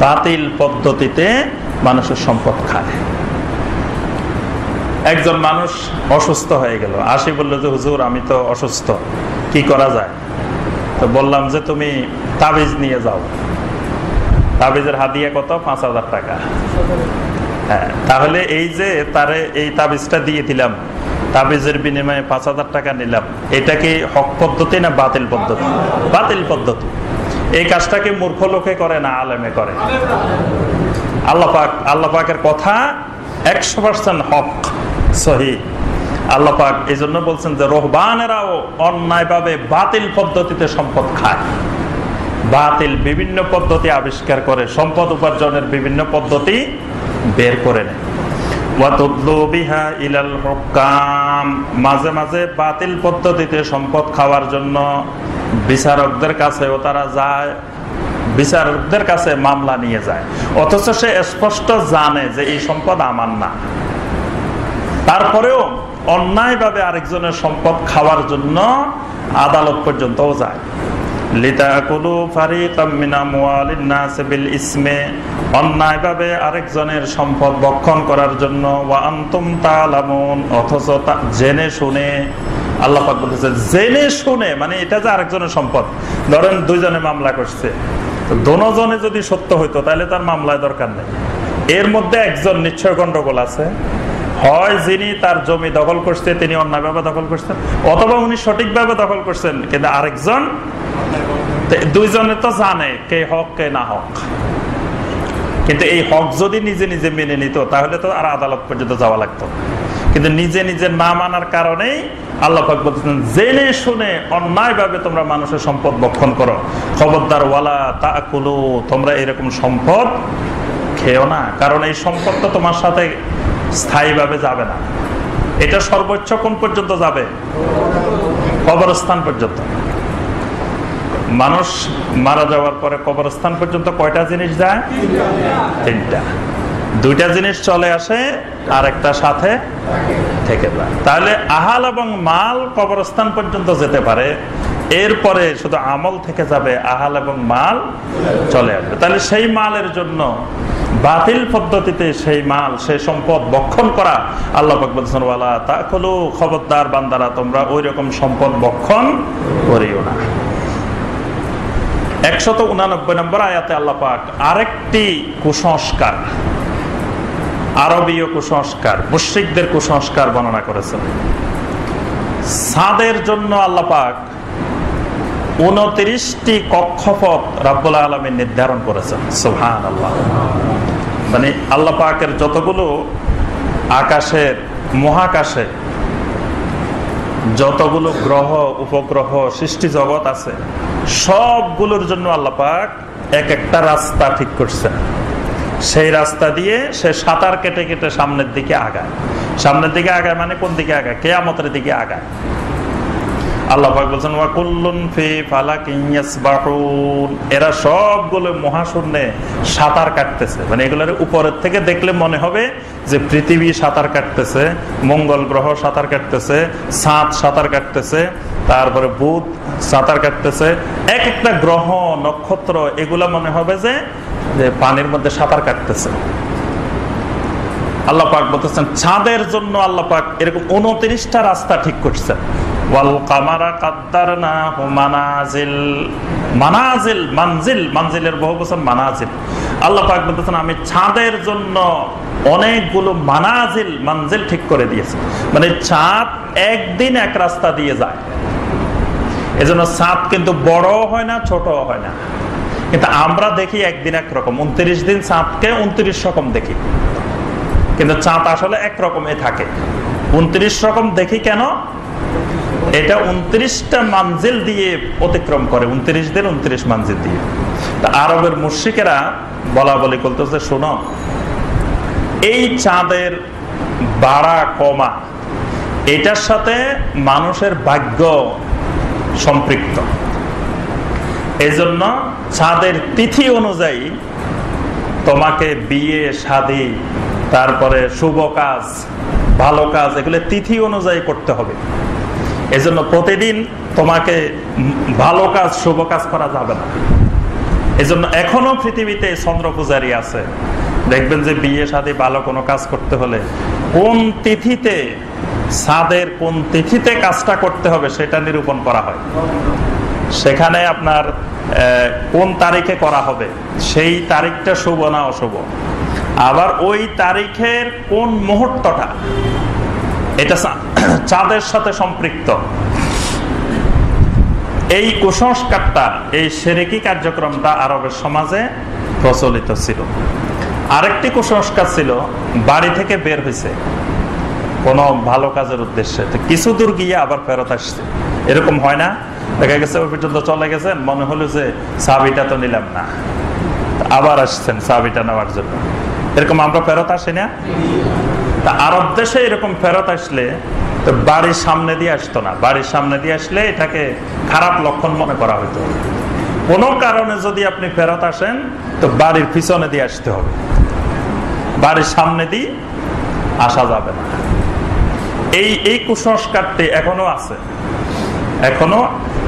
বাতিল পদ্ধতিতে মানুষের সম্পদ খায়। একজন মানুষ অসুস্থ হয়ে গেল, আসি বললো যে হুজুর আমি তো অসুস্থ, কি করা যায়? তো বললাম যে তুমি তাবিজ নিয়ে যাও। তাবিজের হাদিয়া কত? 5,000 টাকা। হ্যাঁ, তাহলে এই যে তারে এই তাবিজটা দিয়ে দিলাম, তাবিজের বিনিময়ে 5,000 টাকা নিলাম, এটা কি হক পদ্ধতি না বাতিল পদ্ধতি? বাতিল পদ্ধতি। এই কাজটাকে মূর্খ লোকে করে না আলেমে করে? আল্লাহ পাকের কথা 100% হক, সহি। আল্লাহ পাক এই জন্য বলছেন যে রুহবানেরাও অন্যায়ভাবে বাতিল পদ্ধতিতে সম্পদ খায়, বাতিল বিভিন্ন পদ্ধতি আবিষ্কার করে সম্পদ উপার্জনের বিভিন্ন পদ্ধতি বের করে নেয়। মাঝে মাঝে বাতিল পদ্ধতিতে সম্পদ খাওয়ার জন্য বিচারকদের কাছেও তারা যায়, বিচারকদের কাছে মামলা নিয়ে যায়, অথচ সে স্পষ্ট জানে যে এই সম্পদ আমার না, তারপরেও অন্যায়ভাবে আরেকজনের সম্পদ খাওয়ার জন্য আদালত পর্যন্তও যায়। লিতাকুলু ফারিকাম মিন আমওয়ালিন নাস বিল ইসমে, অন্যায়ভাবে আরেকজনের সম্পদ ভক্ষণ করার জন্য, ওয়া আনতুম তা'লামুন, অথচ জেনে শুনে। আল্লাহ পাক বলতেছেন জেনে শুনে, মানে এটা যে আরেকজনের সম্পদ। ধরেন দুইজনে মামলা করছে, তো দুজনে যদি সত্য হইতো তাহলে তার মামলায় দরকার নেই। এর মধ্যে একজন নিশ্চয় গন্ডগোল আছে, হয় যিনি তার জমি দখল করছে তিনি অন্যায়ভাবে দখল করছেন, অথবা উনি সঠিকভাবে দখল করছেন কিন্তু আরেকজন, দুইজনে তো জানে কে হক কে না হক। কিন্তু এই হক যদি নিজে নিজে মেনে নিত তাহলে তো আর আদালত পর্যন্ত যাওয়া লাগতো। কিন্তু নিজে নিজে না মানার কারণেই আল্লাহ পাক বলতেছেন জেনে শুনে অন্যায়ভাবে তোমরা মানুষের সম্পদ ভক্ষণ করো, খবরদার ওয়ালা তাকুলু, তোমরা এরকম সম্পদ খেও না। কারণ এই সম্পদ তো তোমার সাথে স্থায়ীভাবে যাবে না, এটা সর্বোচ্চ কোন পর্যন্ত যাবে? কবরস্থান পর্যন্ত। মানুষ মারা যাওয়ার পরে কবরস্থান পর্যন্ত কয়টা জিনিস যায়? তিনটা। দুইটা জিনিস চলে আসে আর একটা সাথে থেকে যায়। তাহলে আহাল এবং মাল কবরস্থান পর্যন্ত যেতে পারে, এরপরে শুধু আমল থেকে যাবে, আহাল এবং মাল চলে আসবে। তাহলে সেই মালের জন্য বাতিল পদ্ধতিতে সেই মাল সেই সম্পদ ভক্ষণ করা, আল্লাহ পাক বলেছেন ওয়ালা তাকুলু, খবরদার বান্দারা তোমরা ওই রকম সম্পদ ভক্ষণ করিও না। 189 নম্বর আয়াতে আল্লাহ পাক আরেকটি কুসংস্কার, আরবীয় কুসংস্কার, মুশরিকদের কুসংস্কার বর্ণনা করেছেন। ছাদের জন্য আল্লাহ পাক 29টি কক্ষপথ রব্বুল আলামিন নির্ধারণ করেছেন। সুবহানাল্লাহ। মানে আল্লাহ পাকের যতগুলো আকাশের মহাকাশে যতগুলো গ্রহ উপগ্রহ সৃষ্টি জগৎ আছে সবগুলোর জন্য আল্লাহ পাক এক একটা রাস্তা ঠিক করছেন। সেই রাস্তা দিয়ে সে সাঁতার কেটে কেটে সামনের দিকে আগায়। সামনের দিকে আগায় মানে কোন দিকে আগায়? কিয়ামতের দিকে আগায়। আল্লাহ পাক বলেন ওয়া কুল্লুন ফি ফালাকিন ইয়াসবাহুন, এরা সবগুলো মহাশূন্যে সাঁতার কাটতেছে। মানে এগুলোর উপরের থেকে দেখলে মনে হবে যে পৃথিবী সাঁতার কাটতেছে, মঙ্গল গ্রহ সাঁতার কাটতেছে, চাঁদ সাঁতার কাটতেছে, তারপরে বুধ সাঁতার কাটতেছে। এক একটা গ্রহ নক্ষত্র এগুলা মনে হবে যে পানির মধ্যে সাঁতার কাটতেছে। আল্লাহ পাক বলতেছেন চাঁদের জন্য আল্লাহ পাক এরকম 29টা রাস্তা ঠিক করছেন। ওয়াল কামারা কাদ্দারনাহু মানাজিল, মানাজিল মানজিল, মানজিলের বহু বচন মানাজিল। আল্লাহ পাক বলতেছেন আমি চাঁদের জন্য অনেকগুলো মানাজিল মানজিল ঠিক করে দিয়েছি। মানে চাঁদ একদিন এক রাস্তা দিয়ে যায়, এজন্য চাঁদ কিন্তু বড় হয় না ছোট হয় না। কিন্তু আমরা দেখি একদিন একরকম, 29 দিন চাঁদকে 29 রকম দেখি, কিন্তু চাঁদ আসলে একরকমই থাকে। 29 রকম দেখি কেন? এটা 29টা মানজিল দিয়ে অতিক্রম করে, 29 দিন 29 মানজিল দিয়ে। তা আরবের মুশরিকেরা বলা বলি করতেছে শোনো, এই চাঁদের বাড়া কমা এটার সাথে মানুষের ভাগ্য সম্পৃক্ত। এই জন্য চাঁদের তিথি অনুযায়ী তোমাকে বিয়ে শাদী তারপরে শুভ কাজ ভালো কাজ এগুলো তিথি অনুযায়ী করতে হবে। এজন্য প্রতিদিন তোমাকে ভালো কাজ শুভ কাজ করা যাবে না। এজন্য এখনো পৃথিবীতে চন্দ্র পূজারী আছে, দেখবেন যে বিয়ে শাদী ভালো কোনো কাজ করতে হলে কোন তিথিতে, চাঁদের কোন তিথিতে কাজটা করতে হবে সেটা নিরূপণ করা হয়। সেখানে আপনার কোন তারিখে করা হবে সেই তারিখটা শুভ না অশুভ, আবার ওই তারিখের কোন মুহূর্তটা এটা চাঁদের সাথে সম্পৃক্ত। এই কুসংস্কারটা, এই শিরকি কার্যক্রমটা আরবের সমাজে প্রচলিত ছিল। আরেকটি কুসংস্কার ছিল, বাড়ি থেকে বের হয়েছে কোনো ভালো কাজের উদ্দেশ্যে, তো কিছু দূর গিয়ে আবার ফেরত আসছে। এরকম হয় না? দেখা গেছে ওই পর্যন্ত চলে গেছেন, মনে হলো যে চাবিটা তো নিলাম না, আবার আসছেন চাবিটা নেওয়ার জন্য। এরকম আমরা ফেরত আসি না? তা আরব দেশে এরকম ফেরত আসলে তো বাড়ির সামনে দিয়ে আসতো না। বাড়ির সামনে দিয়ে আসলে এটাকে খারাপ লক্ষণ মনে করা হতো। কোনো কারণে যদি আপনি ফেরত আসেন তো বাড়ির পিছনে দিয়ে আসতে হবে, বাড়ির সামনে দিয়ে আসা যাবে না। এই কুসংস্কারটি এখনো আছে, এখনো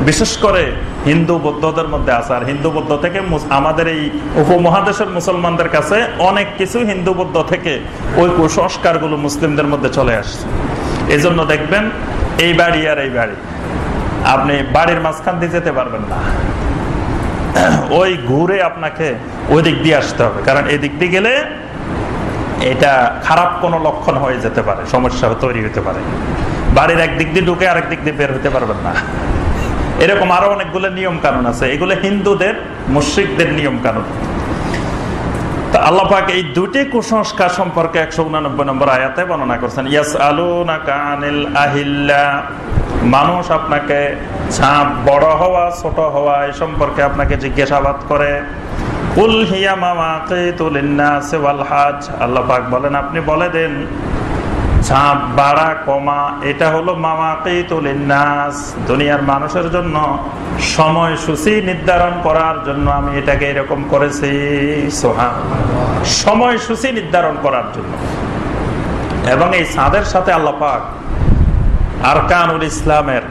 বিশেষ করে হিন্দু বৌদ্ধদের মধ্যে আছে। আর হিন্দু বৌদ্ধ থেকে আমাদের এই উপমহাদেশের মুসলমানদের কাছে অনেক কিছু হিন্দু বৌদ্ধ থেকে ওই কুসংস্কার গুলো মুসলিমদের মধ্যে চলে আসছে। এই জন্য দেখবেন এই বাড়ি আর এই বাড়ি, আপনি বাড়ির মাঝখান দিয়ে যেতে পারবেন না, ওই ঘুরে আপনাকে ওই দিক দিয়ে আসতে হবে, কারণ এই দিক দিয়ে গেলে এটা খারাপ কোনো লক্ষণ হয়ে যেতে পারে, সমস্যা তৈরি হতে পারে। বাড়ির একদিক দিয়ে ঢুকে আরেক দিক দিয়ে বের হতে পারবেন না। এরকম আরো অনেকগুলো নিয়ম কানুন আছে, এগুলো হিন্দুদের মুশরিকদের নিয়ম কানুন। আল্লাহ পাক এই দুটি কুসংস্কার সম্পর্কে 189 নম্বর আয়াতে বর্ণনা করছেন। ইয়াসআলুনাকা আনিল আহিল্লা, মানুষ আপনাকে ছাপ বড় হওয়া ছোট হওয়া এই সম্পর্কে আপনাকে জিজ্ঞাসাবাদ করে। কুল হিয়া মাওয়াকিতু লিন-নাসি ওয়াল হজ, আল্লাহ পাক বলেন আপনি বলে দেন ছাপ বাড়া কমা এটা হলো মাওয়াকিতু লিন-নাস, দুনিয়ার মানুষের জন্য সময়সূচি নির্ধারণ করার জন্য আমি এটাকে এরকম করেছি। সুবহানাল্লাহ, সময়সূচি নির্ধারণ করার জন্য। এবং এই চাঁদের সাথে আল্লাহ পাক আরকানুল ইসলামের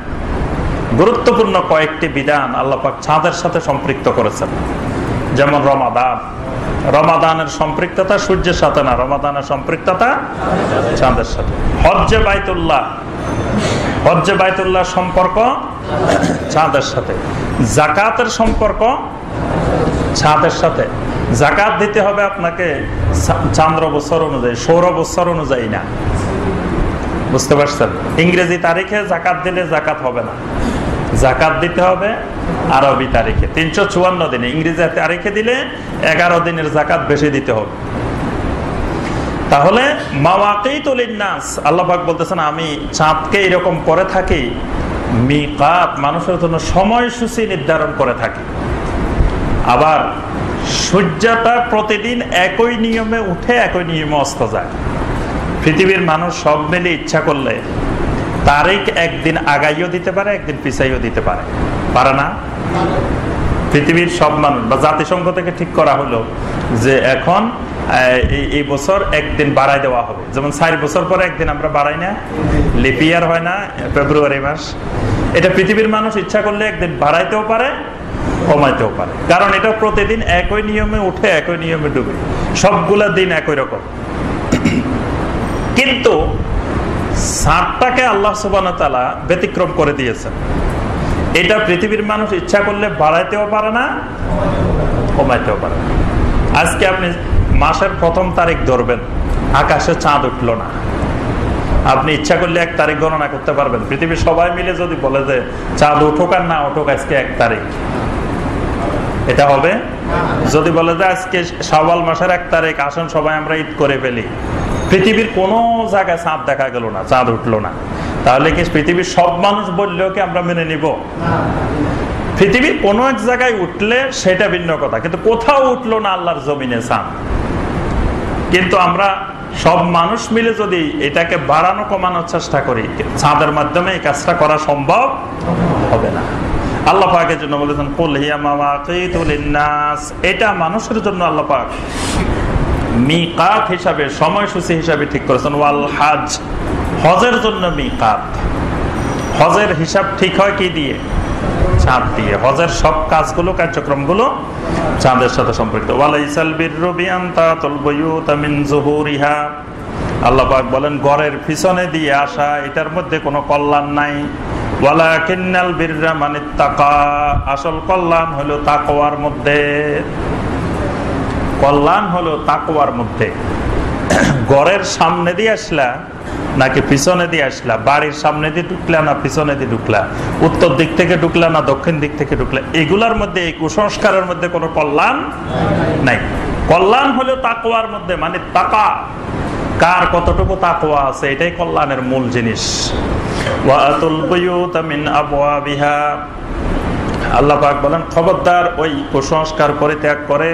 গুরুত্বপূর্ণ কয়েকটি বিধান আল্লাহ পাক চাঁদের সাথে সম্পৃক্ত করেছেন। যেমন রমাদানের সম্পৃক্ততা সূর্যের সাথে না, রমাদানের সম্পৃক্ততা চাঁদের সাথে। হজ্জে বাইতুল্লাহ সম্পর্ক চাঁদের সাথে। যাকাতের সম্পর্ক চাঁদের সাথে। যাকাত দিতে হবে আপনাকে চান্দ্র বছর অনুযায়ী, সৌর বছর অনুযায়ী না, বুঝতে পারছেন? ইংরেজি তারিখে যাকাত দিলে যাকাত হবে না, যাকাত দিতে হবে আরবি তারিখে 354 দিনে। ইংরেজি তারিখে দিলে 11 দিনের যাকাত বেশি দিতে হবে। তাহলে মাওয়াকিতুল লিন-নাস, আল্লাহ পাক বলতেছেন আমি চাঁদকে এরকম করে থাকি, মিকাত মানুষের জন্য সময়সূচি নির্ধারণ করে থাকি। আবার সূর্যটা প্রতিদিন একই নিয়মে উঠে একই নিয়মে অস্ত যায়। পৃথিবীর মানুষ সব মিলে ইচ্ছা করলে তারিখ একদিন আগাইও দিতে পারে, একদিন পিছাইও দিতে পারে, পারে না? পৃথিবীর সব মানুষ বা জাতিসংঘ থেকে ঠিক করা হলো যে এখন এই বছর একদিন বাড়াই দেওয়া হবে। যেমন 4 বছর পরে একদিন আমরা বাড়াই না, লিপ ইয়ার হয় না ফেব্রুয়ারি মাস। এটা পৃথিবীর মানুষ ইচ্ছা করলে একদিন বাড়াইতেও পারে, কমাইতেও পারে, কারণ এটা প্রতিদিন একই নিয়মে উঠে একই নিয়মে ডুবে, সবগুলা দিন একই রকম। কিন্তু চাঁদটাকে আল্লাহ সুবহানাহু ওয়া তাআলা ব্যতিক্রম করে দিয়েছেন। এটা পৃথিবীর মানুষ ইচ্ছা করলে বাড়াইতেও পারে না, কমাইতেও পারে না। আজকে আপনি মাসের 1ম তারিখ ধরবেন, আকাশে চাঁদ উঠলো না, আপনি ইচ্ছা করলে 1 তারিখ গণনা করতে পারবেন? পৃথিবীর সবাই মিলে যদি বলে যে চাঁদ উঠুক আর না উঠুক আজকে 1 তারিখ, এটা হবে? যদি বলে যে আজকে শাওয়াল মাসের 1 তারিখ, আসেন সবাই আমরা ঈদ করে ফেলি, পৃথিবীর কোন জায়গায় চাঁদ দেখা গেল না, চাঁদ উঠলো না, তাহলে কি পৃথিবীর সব মানুষ বললেও কি আমরা মেনে নিব? পৃথিবীর কোন এক জায়গায় উঠলে সেটা ভিন্ন কথা, কিন্তু কোথাও উঠলো না আল্লাহর জমিনে চাঁদ। কিন্তু আমরা সব মানুষ মিলে যদি এটাকে বাড়ানো কমানোর চেষ্টা করি, চাঁদের মাধ্যমে এই কাজটা করা সম্ভব হবে না। আল্লাহ পাকের জন্য বলেছেন কুল হিয়া মাওয়াকিতু লিন-নাস, এটা মানুষের জন্য আল্লাহ পাক মিকাত হিসাবে, সময়সূচি হিসাবে ঠিক করেছেন। ওয়াল হজ, হজের জন্য মিকাত। হজের হিসাব ঠিক হয় কি দিয়ে? চাঁদ দিয়ে। হজের সব কাজগুলো, কার্যক্রমগুলো চাঁদের সাথে সম্পৃক্ত। ওয়ালাইসাল বিররু বিআন তাতুল বুয়ুতা মিন যুহুরিহা, আল্লাহ পাক বলেন ঘরের পিছনে দিয়ে আসা এটার মধ্যে কোনো কল্যাণ নাই। ওয়ালাকিন্নাল বিররা মানিত্তাকা, আসল কল্যাণ হলো তাকওয়ার মধ্যে, কল্যাণ হলো তাকওয়ার মধ্যে। ঘরের সামনে দিয়ে আসলা নাকি পিছনে দিয়ে আসলা, বাড়ির সামনে দিয়ে ঢুকলা না পিছনে দিয়ে ঢুকলা, উত্তর দিক থেকে ঢুকলা না দক্ষিণ দিক থেকে ঢুকলা, এগুলার মধ্যে, এই কুসংস্কারের মধ্যে কোনো কল্যাণ নাই। কল্যাণ হলো তাকওয়ার মধ্যে, মানে তাকা, কার কতটুকু তাকওয়া আছে, এটাই কল্যাণের মূল জিনিস। ওয়াতুল বুয়ুতা মিন আবওয়াবিহা, আল্লাহ পাক বলেন খবরদার ওই কুসংস্কার পরিত্যাগ করে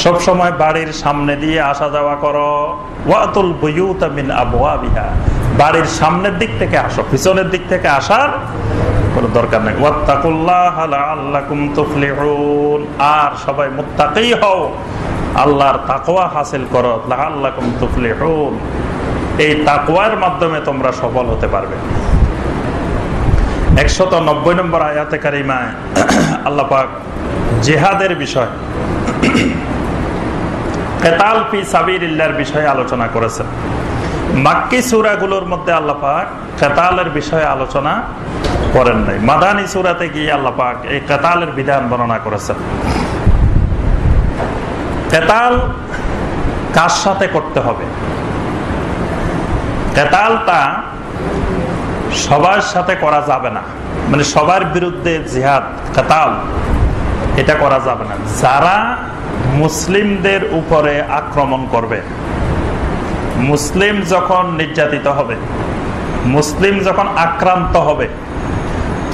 সব সময় বাড়ির সামনে দিয়ে আসা যাওয়া করো। ওয়াতুল বুয়ুতা মিন আবওয়াবিহা, বাড়ির সামনের দিক থেকে আসো, পিছনের দিক থেকে আসার কোনো দরকার নেই। ওয়াত্তাকুল্লাহা লাআল্লাকুম তুফলিহুন, আর সবাই মুত্তাকী হও, আল্লাহর তাকওয়া হাসিল করো। লাআল্লাকুম তুফলিহুন, এই তাকওয়ার মাধ্যমে তোমরা সফল হতে পারবে। 190 নম্বর আয়াতে কারিমায় আল্লাহ পাক জিহাদের বিষয়, কিতাল ফি সাবিলিল্লাহর বিষয়ে আলোচনা করেছেন। মাক্কি সূরাগুলোর মধ্যে আল্লাহ পাক কিতালের বিষয়ে আলোচনা করেন নাই। মাদানী সূরাতে গিয়ে আল্লাহ পাক এই কিতালের বিধান বর্ণনা করেছেন। কিতাল কার সাথে করতে হবে? কিতালটা সবার সাথে করা যাবে না, মানে সবার বিরুদ্ধে জিহাদ কিতাল এটা করা যাবে না। যারা মুসলিমদের উপরে আক্রমণ করবে, মুসলিম যখন নির্যাতিত হবে, মুসলিম যখন আক্রান্ত হবে,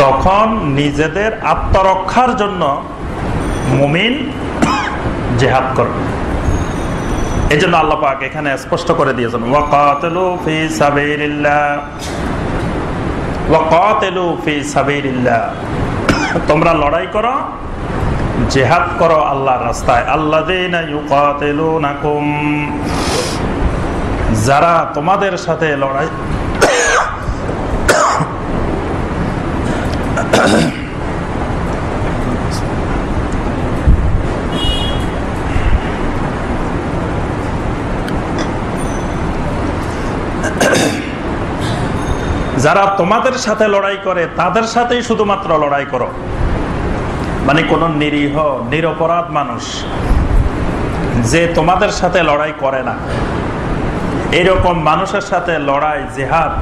তখন নিজেদের আত্মরক্ষার জন্য মুমিন জিহাদ করবে। এই জন্য আল্লাহ পাক এখানে স্পষ্ট করে দিয়েছেন, ওয়াকাতিলু ফি সাবিলিল্লাহ, ওয়াকাতিলু ফি সাবিলিল্লাহ, তোমরা লড়াই করো, জিহাদ করো আল্লাহর রাস্তায়। আল্লাযীনা ইউকাতিলুনাকুম, যারা তোমাদের সাথে লড়াই যারা তোমাদের সাথে লড়াই করে তাদের সাথেই শুধুমাত্র লড়াই করো। মানে কোন নিরীহ নিরপরাধ মানুষ যে তোমাদের সাথে লড়াই করে না, এরকম মানুষের সাথে লড়াই জিহাদ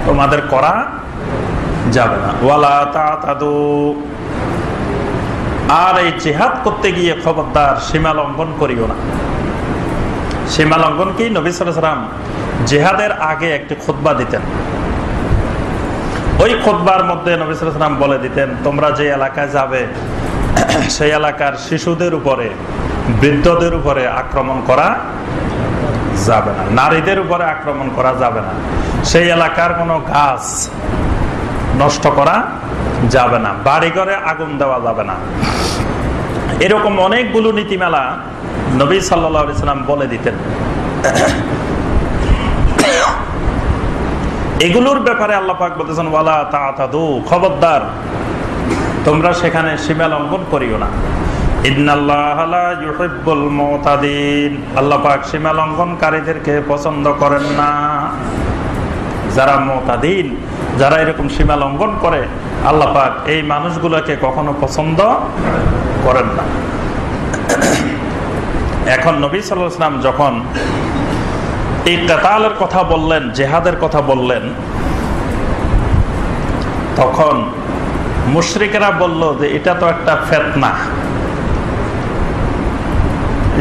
তোমাদের করা যাবে না। ওয়ালা তাতাদু, আর এই জিহাদ করতে গিয়ে খবরদার সীমা লঙ্ঘন করিও না। সীমা লঙ্ঘন কি? নবী সাল্লাল্লাহু আলাইহি ওয়াসাল্লাম জিহাদের আগে একটি খুতবা দিতেন। ওই খুতবার মধ্যে নবী সাল্লাল্লাহু আলাইহি ওয়াসাল্লাম বলে দিতেন, তোমরা যে এলাকায় যাবে সেই এলাকার শিশুদের উপরে, বৃদ্ধদের উপরে আক্রমণ করা যাবে না, নারীদের উপরে আক্রমণ করা যাবে না, সেই এলাকার কোনো গাছ নষ্ট করা যাবে না, বাড়িঘরে আগুন দেওয়া যাবে না। এরকম অনেকগুলো নীতিমালা নবী সাল্লাল্লাহু আলাইহি ওয়াসাল্লাম বলে দিতেন। এগুলোর ব্যাপারে আল্লাহ পাক বলতেছেন, ওয়ালা তাতাদু, খবরদার তোমরা সেখানে সীমা লঙ্ঘন করিও না। ইন্নাল্লাহা লা ইউহিব্বুল মুতাদিন, আল্লাহ পাক সীমা লঙ্ঘনকারীদেরকে পছন্দ করেন না। যারা মুতাদিন, যারা এরকম সীমা লঙ্ঘন করে, আল্লাহ পাক এই মানুষগুলোকে কখনো পছন্দ করেন না। এখন নবী সাল্লাল্লাহু আলাইহি ওয়াসাল্লাম যখন এই কিতালের কথা বললেন, জিহাদের কথা বললেন, তখন মুশরিকেরা বলল যে এটা তো একটা ফিতনা,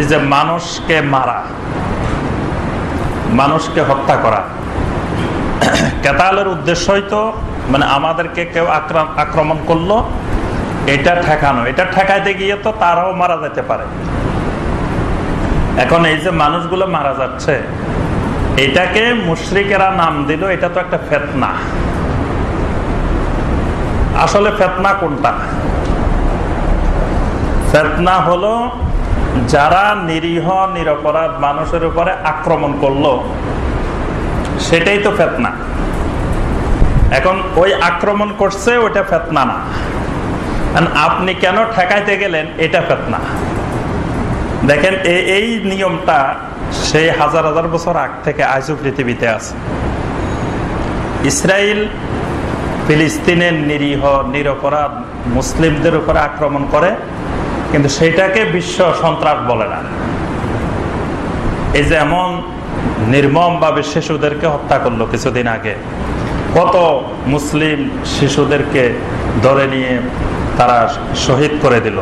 এই যে মানুষকে মারা, মানুষকে হত্যা করা। কিতালের উদ্দেশ্যই তো মানে আমাদেরকে কেউ আক্রমণ করলো, এটা ঠেকানো, এটা ঠেকাইতে গিয়ে তো তারাও মারা যেতে পারে। এখন এই যে মানুষগুলো মারা যাচ্ছে, এটাকে মুশরিকেরা নাম দিল এটা তো একটা ফিতনা। আসলে ফিতনা কোনটা? ফিতনা হলো যারা নিরীহ নিরপরাধ মানুষের উপরে আক্রমণ করলো, সেটাই তো ফিতনা। এখন ওই আক্রমণ করছে ওইটা ফিতনা না, আপনি কেন ঠেকাইতে গেলেন এটা ফিতনা। দেখেন এই নিয়মটা সেই হাজার হাজার বছর আগ থেকে আজও পৃথিবীতে আছে। ইসরায়েল ফিলিস্তিনের নিরীহ নিরপরাধ মুসলিমদের উপরে আক্রমণ করে, কিন্তু সেটাকে বিশ্ব সন্ত্রাস বলে না। এই যে এমন নির্মম ভাবে শিশুদেরকে হত্যা করলো কিছুদিন আগে, কত মুসলিম শিশুদেরকে ধরে নিয়ে তারা শহীদ করে দিল,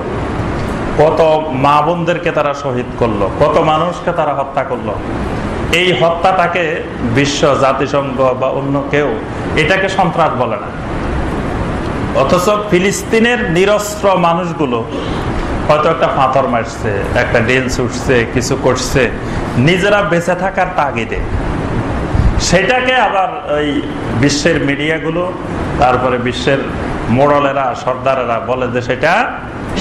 কত মা বোনদেরকে তারা শহীদ করলো, কত মানুষকে তারা হত্যা করলো। এই হত্যাটাকে বিশ্ব জাতিসংঘ বা অন্য কেউ এটাকে সন্ত্রাস বলে না। অথচ ফিলিস্তিনের নিরস্ত্র মানুষগুলো হয়তো একটা পাথর মারছে, একটা ডেল ছুটছে, কিছু করছে নিজেরা বেঁচে থাকার তাগিদে, সেটাকে আবার ওই বিশ্বের মিডিয়াগুলো, তারপরে বিশ্বের মোড়লেরা সর্দারেরা বলে যে সেটা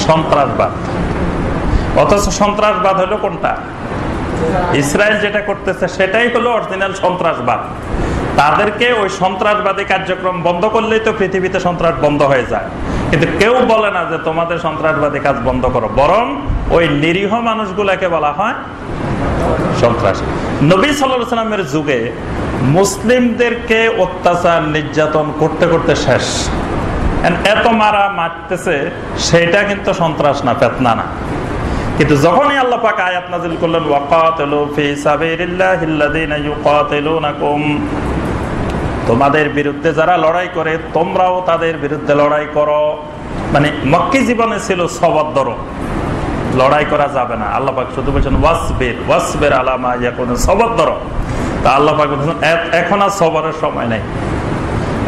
সন্ত্রাসবাদ। অথচ সন্ত্রাসবাদ হলো কোনটা? ইসরায়েল যেটা করতেছে সেটাই হলো অরিজিনাল সন্ত্রাসবাদ। তাদেরকে ওই সন্ত্রাসবাদী কার্যক্রম বন্ধ করলেই তো পৃথিবীতে সন্ত্রাস বন্ধ হয়ে যায়, কিন্তু কেউ বলে না যে তোমাদের সন্ত্রাসবাদী কাজ বন্ধ করো, বরং ওই নিরীহ মানুষগুলোকে বলা হয় সন্ত্রাস। নবী সাল্লাল্লাহু আলাইহি ওয়াসাল্লামের যুগে মুসলিমদেরকে অত্যাচার নির্যাতন করতে করতে শেষ, এত মারা মারতেছে, সেটা কিন্তু সন্ত্রাস না, ফিতনা না। কিন্তু যখনই আল্লাহ পাক আয়াত নাযিল করলেন ওয়াকাতিলু ফি সাবিলিল্লাহিল্লাযিনা ইউকাতিলুনাকুম, তোমাদের বিরুদ্ধে যারা লড়াই করে তোমরাও তাদের বিরুদ্ধে লড়াই করো, মানে মক্কি জীবনে ছিল সবর ধরো, লড়াই করা যাবে না। আল্লাহ পাক শুধু বলেছেন ওয়াসবির আলা মা ইয়াকুনু, সবর ধরো। তা আল্লাহ পাক বলেছেন এখন আর সবরের সময় নেই,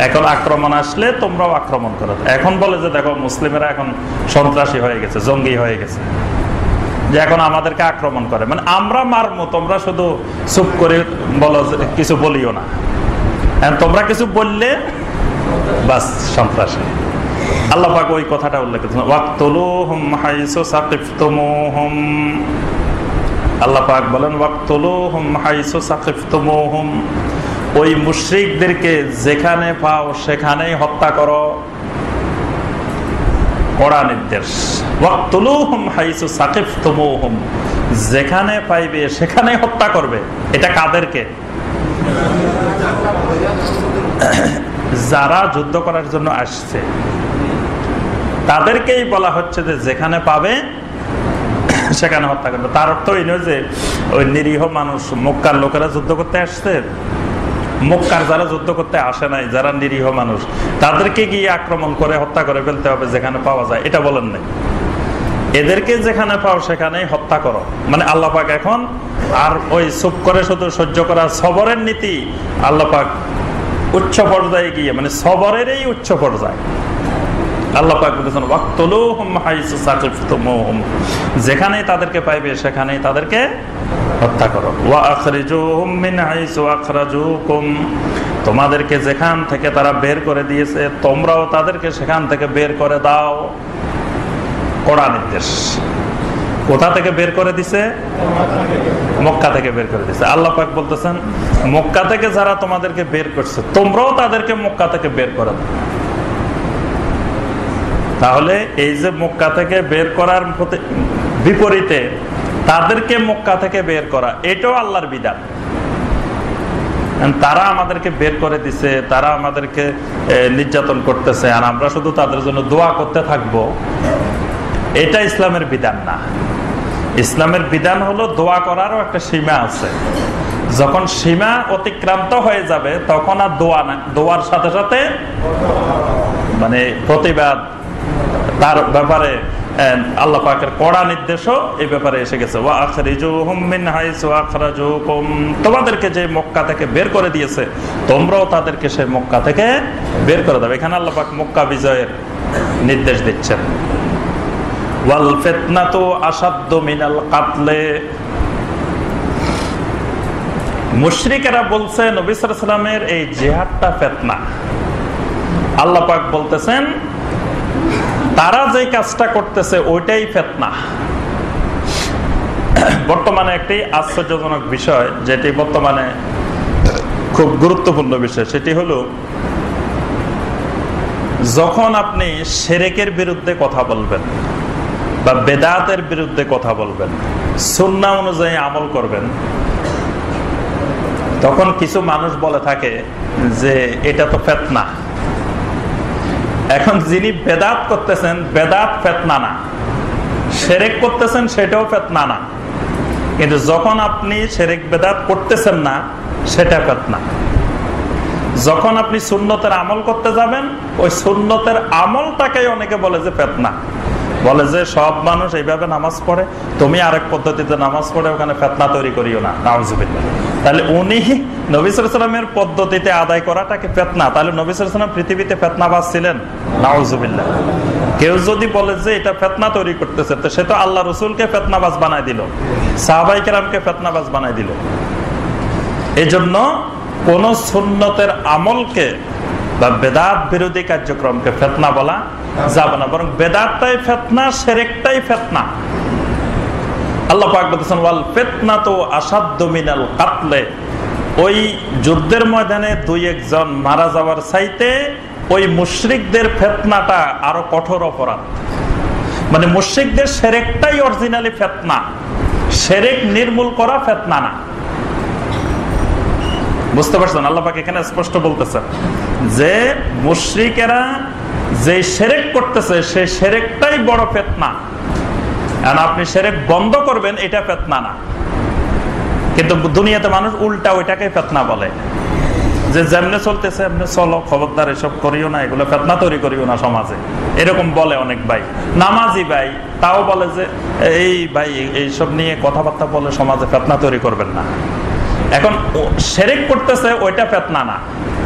এখন আক্রমণ আসলে তোমরাও আক্রমণ করো। এখন বলে যে দেখো মুসলিমেরা এখন সন্ত্রাসী হয়ে গেছে, জঙ্গি হয়ে গেছে, যে এখন আমাদেরকে আক্রমণ করে, মানে আমরা মারমু, তোমরা শুধু চুপ করে বলো, কিছু বলিও না। তোমরা কিছু বললে বাস সন্ত্রাসী। আল্লাহ পাক ওই কথাটা উল্লেখ করেছেন ওয়াকতুলুহুম হাইসু সাকিফতুমুহুম। আল্লাহ পাক বলেন ওয়াকতুলুহুম হাইসু সাকিফতুমুহুম, ওই মুশরিকদেরকে যেখানে পাও সেখানেই হত্যা করো। কড়া নির্দেশ, ওয়াকতুলুহুম হাইসু সাকিফতুমুহুম, যেখানে পাইবে সেখানেই হত্যা করবে। এটা কাদেরকে? যারা যুদ্ধ করার জন্য আসছে তাদেরকেই বলা হচ্ছে যে যেখানে পাবে সেখানে হত্যা করবে। তার অর্থ এই নয় যে ওই নিরীহ মানুষ, মক্কার লোকেরা যুদ্ধ করতে আসছে, মক্কার যারা যুদ্ধ করতে আসে নাই, যারা নিরীহ মানুষ, তাদেরকে গিয়ে আক্রমণ করে হত্যা করে ফেলতে হবে যেখানে পাওয়া যায়, এটা বলেন নাই। এদেরকে যেখানে পাও সেখানেই হত্যা করো। মানে আল্লাহ পাক এখন আর ওই চুপ করে শুধু সহ্য করা সবরের নীতি আল্লাহ পাক উচ্চ পর্যায়ে গিয়ে, মানে সবরের এই উচ্চ পর্যায়ে আল্লাহ পাক বলেছেন ওয়াকতুলুহুম হাইসু সাকিফতুমুহুম, যেখানেই তাদেরকে পাইবে সেখানেই তাদেরকে হত্যা করো। ওয়া আখরিজুহুম মিন হাইসু আখরাজুকুম, তোমাদেরকে যেখান থেকে তারা বের করে দিয়েছে তোমরাও তাদেরকে সেখান থেকে বের করে দাও। কড়া নির্দেশ। কোথা থেকে বের করে দিছে? মক্কা থেকে বের করে দিছে। আল্লাহ পাক বলতেছেন মক্কা থেকে যারা তোমাদেরকে বের করছে তোমরাও তাদেরকে মক্কা থেকে বের করে দাও। তাহলে এই যে মক্কা থেকে বের করার বিপরীতে তাদেরকে মক্কা থেকে বের করা, এটাও আল্লাহর বিধান। তারা আমাদেরকে বের করে দিছে, তারা আমাদেরকে নির্যাতন করতেছে, আর আমরা শুধু তাদের জন্য দোয়া করতে থাকবো, এটা ইসলামের বিধান না। ইসলামের বিধান হলো দোয়া করারও একটা সীমা আছে। যখন সীমা অতিক্রান্ত হয়ে যাবে তখন আর দোয়া না, দোয়ার সাথে সাথে মানে প্রতিবাদ, তার ব্যাপারে আল্লাহ পাকের কড়া নির্দেশও এই ব্যাপারে এসে গেছে। ওয়া আখরিজুহুম মিন হাইসু আখরাজুকুম, তোমাদেরকে যে মক্কা থেকে বের করে দিয়েছে তোমরাও তাদেরকে সেই মক্কা থেকে বের করে দাও। এখানে আল্লাহ পাক মক্কা বিজয়ের নির্দেশ দিচ্ছেন। ওয়াল ফিতনাতু আশাদ্দু মিনাল কাতলে, মুশরিকেরা বলছে নবী সাল্লাল্লাহু আলাইহি ওয়াসাল্লামের এই জিহাদটা ফিতনা। আল্লাহ পাক বলতেছেন তারা যে কাজটা করতেছে ওইটাই ফিতনা। বর্তমানে একটি আশ্চর্যজনক বিষয়, যেটি বর্তমানে খুব গুরুত্বপূর্ণ বিষয়, সেটি হলো যখন আপনি শিরকের বিরুদ্ধে কথা বলবেন বা বেদাতের বিরুদ্ধে কথা বলবেন, সুন্নাহ অনুযায়ী আমল করবেন, তখন কিছু মানুষ বলে থাকে যে এটা তো ফিতনা। এখন যিনি বেদাত করতেছেন, বেদাত ফিতনা না, শিরক করতেছেন সেটাও ফিতনা না, কিন্তু যখন আপনি শিরক বেদাত করতেছেন না সেটা ফিতনা। যখন আপনি সুন্নতের আমল করতে যাবেন ওই সুন্নতের আমলটাকে অনেকে বলে যে ফিতনা, বলে যে সব মানুষ এইভাবে নামাজ পড়ে, তুমি আরেক পদ্ধতিতে নামাজ পড়ে ওখানে ফিতনা তৈরি করিও না, নাউজুবিল্লাহ। তাহলে উনি নবী সাল্লাল্লাহু আলাইহি ওয়াসাল্লামের পদ্ধতিতে আদায় করাটাকে ফিতনা, তাহলে নবী সাল্লাল্লাহু আলাইহি ওয়াসাল্লাম পৃথিবীতে ফিতনাবাজ ছিলেন? নাউজুবিল্লাহ। কেউ যদি বলে যে এটা ফিতনা তৈরি করতেছে, তো সে তো আল্লাহ রাসূলকে ফিতনাবাজ বানায় দিল, সাহাবায়ে কেরামকে ফিতনাবাজ বানায় দিল। এজন্য কোন সুন্নতের আমলকে বা বেদাত বিরোধী কার্যক্রমকে ফিতনা বলা যাবে না, বরং বেদাতটাই ফিতনা, শিরকটাই ফিতনা। আল্লাহ পাক বলেছেন ওয়াল ফিতনাতু আশাদ্দু মিনাল কাতলে, ওই যুদ্ধের ময়দানে দুই একজন মারা যাওয়ার চাইতে ওই মুশরিকদের ফিতনাটা আরো কঠোর অপরাধ। মানে মুশরিকদের শিরকটাই অরিজিনালি ফিতনা, শিরক নির্মূল করা ফিতনা না। বুঝতে পারছেন? আল্লাহ পাক এখানে স্পষ্ট বলতেছেন যে মুশরিকেরা যে শিরক করতেছে সেই শিরকটাই বড় ফিতনা, আর আপনি শিরক বন্ধ করবেন এটা ফিতনা না। কিন্তু দুনিয়াতে মানুষ উল্টা ওইটাকে ফিতনা বলে, যে যেমনে চলতেছে এমনি চলো, খবরদার এসব করিও না, এগুলো ফিতনা তৈরি করিও না সমাজে, এরকম বলে অনেক ভাই। নামাজি ভাই তাও বলে যে এই ভাই এইসব নিয়ে কথাবার্তা বলে সমাজে ফিতনা তৈরি করবেন না। এখন শিরক করতেছে ওইটা ফিতনা না,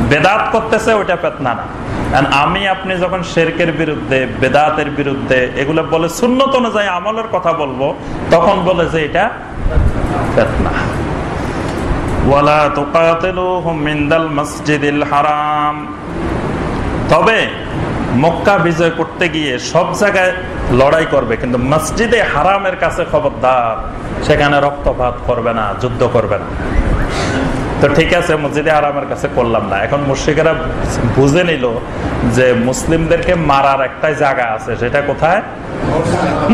বেদাত করতেছে ওইটা ফিতনা না। আমি আপনি যখন শিরকের বিরুদ্ধে, বেদাতের বিরুদ্ধে, এগুলো বলে সুন্নত অনুযায়ী আমলের কথা বলবো, তখন বলে যে এটা ফিতনা। ওয়ালা তুকাতিলুহুম ইনদাল মাসজিদিল হারাম, তবে মক্কা বিজয় করতে গিয়ে সব জায়গায় লড়াই করবে, কিন্তু মসজিদে হারামের কাছে খবরদার, সেখানে রক্তপাত করবে না, যুদ্ধ করবে না। তো ঠিক আছে, মসজিদে হারামের কাছে করলাম না। এখন মুশরিকেরা বুঝে নিল যে মুসলিমদেরকে মারার একটাই জায়গা আছে, সেটা কোথায়?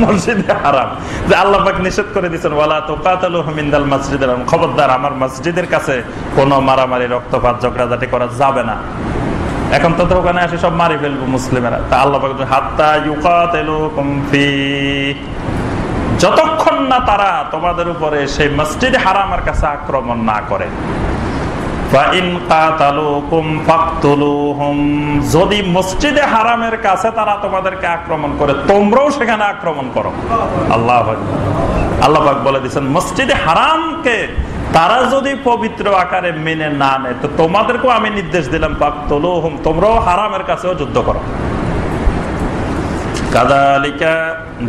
মসজিদে হারাম। যে আল্লাহ পাক নিষেধ করে দিয়েছেন ওয়ালা তুকাতিলুহুম ইনদাল মাসজিদিল হারাম, খবরদার আমার মসজিদের কাছে কোনো মারামারি, রক্তপাত, ঝগড়াঝাটি করা যাবে না। এখন তো ওখানে আসে সব মারি ফেলবো মুসলিমেরা। তা আল্লাহ পাক হাত্তা ইউকাতিলুকুম ফি, যতক্ষণ না তারা তোমাদের উপরে সেই মসজিদে হারামের কাছে আক্রমণ না করে। যদি মসজিদে হারামের কাছে তারা তোমাদেরকে আক্রমণ করে, তোমরাও সেখানে আক্রমণ করো। আল্লাহ পাক বলে দিচ্ছেন মসজিদে হারামকে তারা যদি পবিত্র আকারে মেনে না নেয়, তো তোমাদেরকেও আমি নির্দেশ দিলাম ফাকতুলুহুম, তোমরাও হারামের কাছেও যুদ্ধ করো। কাযালিকা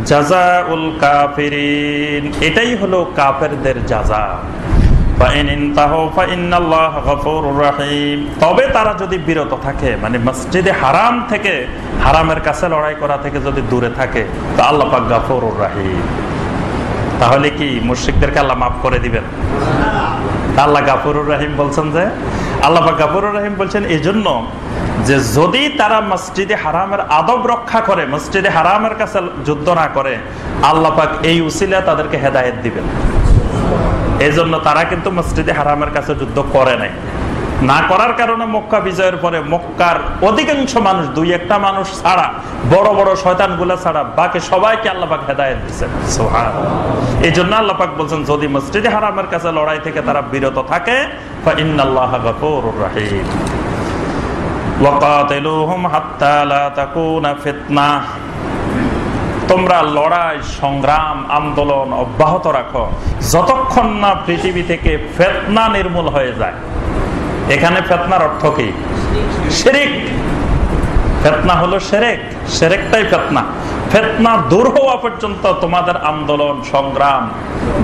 জাযাউল কাফিরিন, এটাই হলো কাফেরদের জাযা। তবে তারা যদি বিরত থাকে, মানে মসজিদে হারাম থেকে, হারামের কাছে লড়াই করা থেকে যদি দূরে থাকে, তো আল্লাহ পাক গফুরুর রহিম। তাহলে কি মুশরিকদেরকে আল্লাহ মাফ করে দিবেন? আল্লাহ গফুরুর রহিম বলছেন যে, আল্লাহ পাক গফুরুর রহিম বলছেন এই জন্য যে যদি তারা মসজিদে হারামের আদব রক্ষা করে, মসজিদে হারামের কাছে যুদ্ধ না করে, আল্লাহ পাক এই উসিলা তাদেরকে হেদায়েত দিবেন। এই জন্য তারা কিন্তু মসজিদে হারামের কাছে যুদ্ধ করে নাই। না করার কারণে মক্কা বিজয়ের পরে মক্কার অধিকাংশ মানুষ, দুই একটা মানুষ ছাড়া, বড় বড় শয়তান গুলা ছাড়া বাকি সবাইকে আল্লাহ পাক হেদায়েত দিয়েছেন। সুবহানাল্লাহ। এই জন্য আল্লাহ পাক বলছেন যদি মসজিদে হারামের কাছে লড়াই থেকে তারা বিরত থাকে, ফা ইন্নাল্লাহা গফুরুর রহিম। ওয়াকাতিলুহুম হাত্তা লা তাকুনা ফিতনাহ, তোমরা লড়াই, সংগ্রাম, আন্দোলন অব্যাহত রাখো যতক্ষণ না পৃথিবী থেকে ফিতনা নির্মূল হয়ে যায়। এখানে ফিতনার অর্থ কি? শিরক। ফিতনা হলো শিরক, শিরকটাই ফিতনা। ফিতনা দূর হওয়া পর্যন্ত তোমাদের আন্দোলন, সংগ্রাম,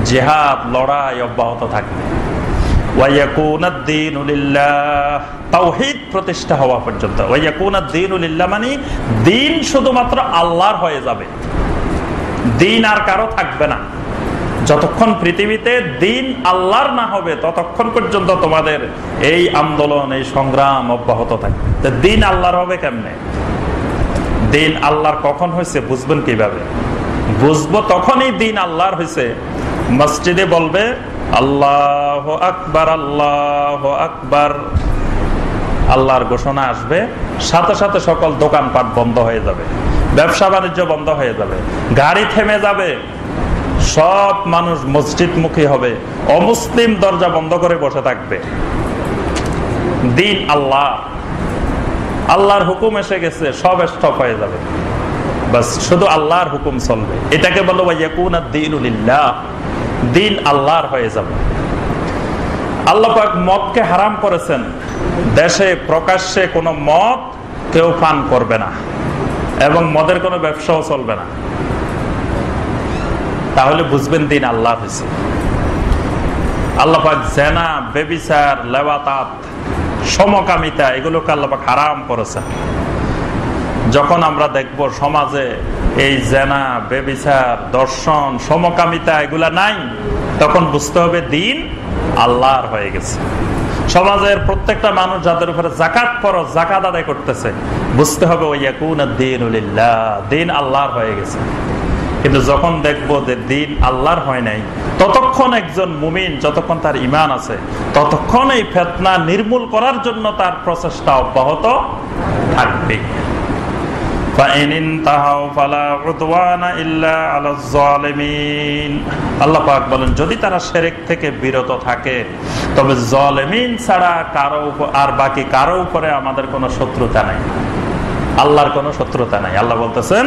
জিহাদ, লড়াই অব্যাহত থাকবে। ওয়ায়াকুনাদ-দীনু লিল্লাহ, তাওহীদ প্রতিষ্ঠা হওয়া পর্যন্ত। ওয়ায়াকুনাদ-দীনু লিল্লাহ মানে দ্বীন শুধুমাত্র আল্লাহর হয়ে যাবে, দ্বীন আর কারো থাকবে না। যতক্ষণ পৃথিবীতে দ্বীন আল্লাহর না হবে ততক্ষণ পর্যন্ত তোমাদের এই আন্দোলন, এই সংগ্রাম অব্যাহত থাকবে। দ্বীন আল্লাহর হবে কেমনে? দ্বীন আল্লাহর কখন হয়েছে বুঝবেন কিভাবে? বুঝবো তখনই দ্বীন আল্লাহর হয়েছে, মসজিদে বলবে আল্লাহু আকবার, আল্লাহু আকবার, আল্লাহর ঘোষণা আসবে, সাথে সাথে সকল দোকানপাট বন্ধ হয়ে যাবে, ব্যবসা বাণিজ্য বন্ধ হয়ে যাবে, গাড়ি থেমে যাবে, সব মানুষ মসজিদমুখী হবে, অমুসলিম দরজা বন্ধ করে বসে থাকবে। দ্বীন আল্লাহ, আল্লাহর হুকুম এসে গেছে, সব স্টপ হয়ে যাবে, বাস শুধু আল্লাহর হুকুম চলবে। এটাকে বলো ওয়ায়াকুনাদ-দীনু লিল্লাহ, দ্বীন আল্লাহর হয়ে যাবে। আল্লাহ পাক মদকে হারাম করেছেন, দেশে প্রকাশ্যে কোনো মদ কেউ পান করবে না এবং মদের কোনো ব্যবসাও চলবে না। তাহলে বুঝবেন দ্বীন আল্লাহর হয়েছে। আল্লাহ পাক জেনা, ব্যভিচার, লেওয়াতাত, সমকামিতা এগুলোকে আল্লাহ পাক হারাম করেছেন। যখন আমরা দেখব সমাজে এই জেনা, বেবিচার, দর্শন, সমকামিতা এগুলা নাই, তখন বুঝতে হবে দিন আল্লাহর হয়ে গেছে। সমাজের প্রত্যেকটা মানুষ যাদের উপরে যাকাত ফরজ, যাকাত আদায় করতেছে, বুঝতে হবে দিন আল্লাহর হয়ে গেছে। কিন্তু যখন দেখবো যে দিন আল্লাহর হয় নাই, ততক্ষণ একজন মুমিন, যতক্ষণ তার ঈমান আছে, ততক্ষণ এই ফিতনা নির্মূল করার জন্য তার প্রচেষ্টা অব্যাহত থাকবে। আল্লাহ পাক বলেন, যদি তারা শিরক থেকে বিরত থাকে, তবে জালেমিন ছাড়া কারো আর বাকি কারো উপরে আমাদের কোনো শত্রুতা নাই, আল্লাহর কোনো শত্রুতা নাই। আল্লাহ বলতেছেন,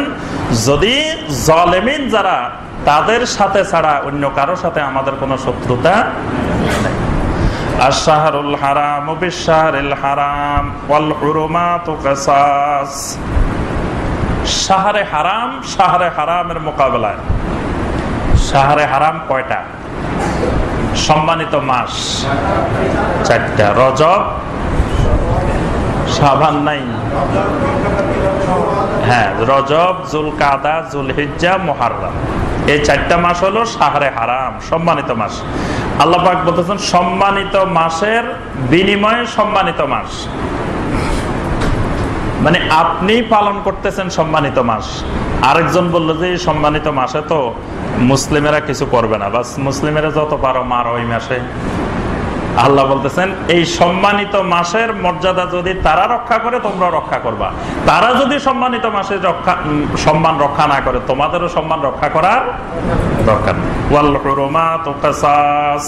যদি জালেমিন যারা, তাদের সাথে ছাড়া অন্য কারো সাথে আমাদের কোনো শত্রুতা নাই। আশ-শাহরুল হারাম বিশ-শাহরিল হারাম ওয়াল হুরুমাতু কিসাস। শাহরে হারাম, শাহরে হারামের মোকাবেলায় শাহরে হারাম কয়টা? সম্মানিত মাস 4টা। রজব, শাবান নাই, হ্যাঁ, রজব, যুলকাদা, যুলহিজ্জা, মুহররম, এই 4টা মাস হলো শাহরে হারাম, সম্মানিত মাস। আল্লাহ পাক বলতেছেন, সম্মানিত মাসের বিনিময়ে সম্মানিত মাস, মানে আপনি পালন করতেছেন সম্মানিত মাস। আরেকজন বললো যে সম্মানিত মাসে তো মুসলিমেরা কিছু করবে না, বাস মুসলিমেরা যত পারো মারো ওই মাসে। আল্লাহ বলতেছেন, এই সম্মানিত মাসের মর্যাদা যদি তারা রক্ষা করে, তোমরা রক্ষা করবা। তারা যদি সম্মানিত মাসের সম্মান রক্ষা না করে, তোমাদেরও সম্মান রক্ষা করার দরকার। ওয়াল হুরুমাতু কিসাস।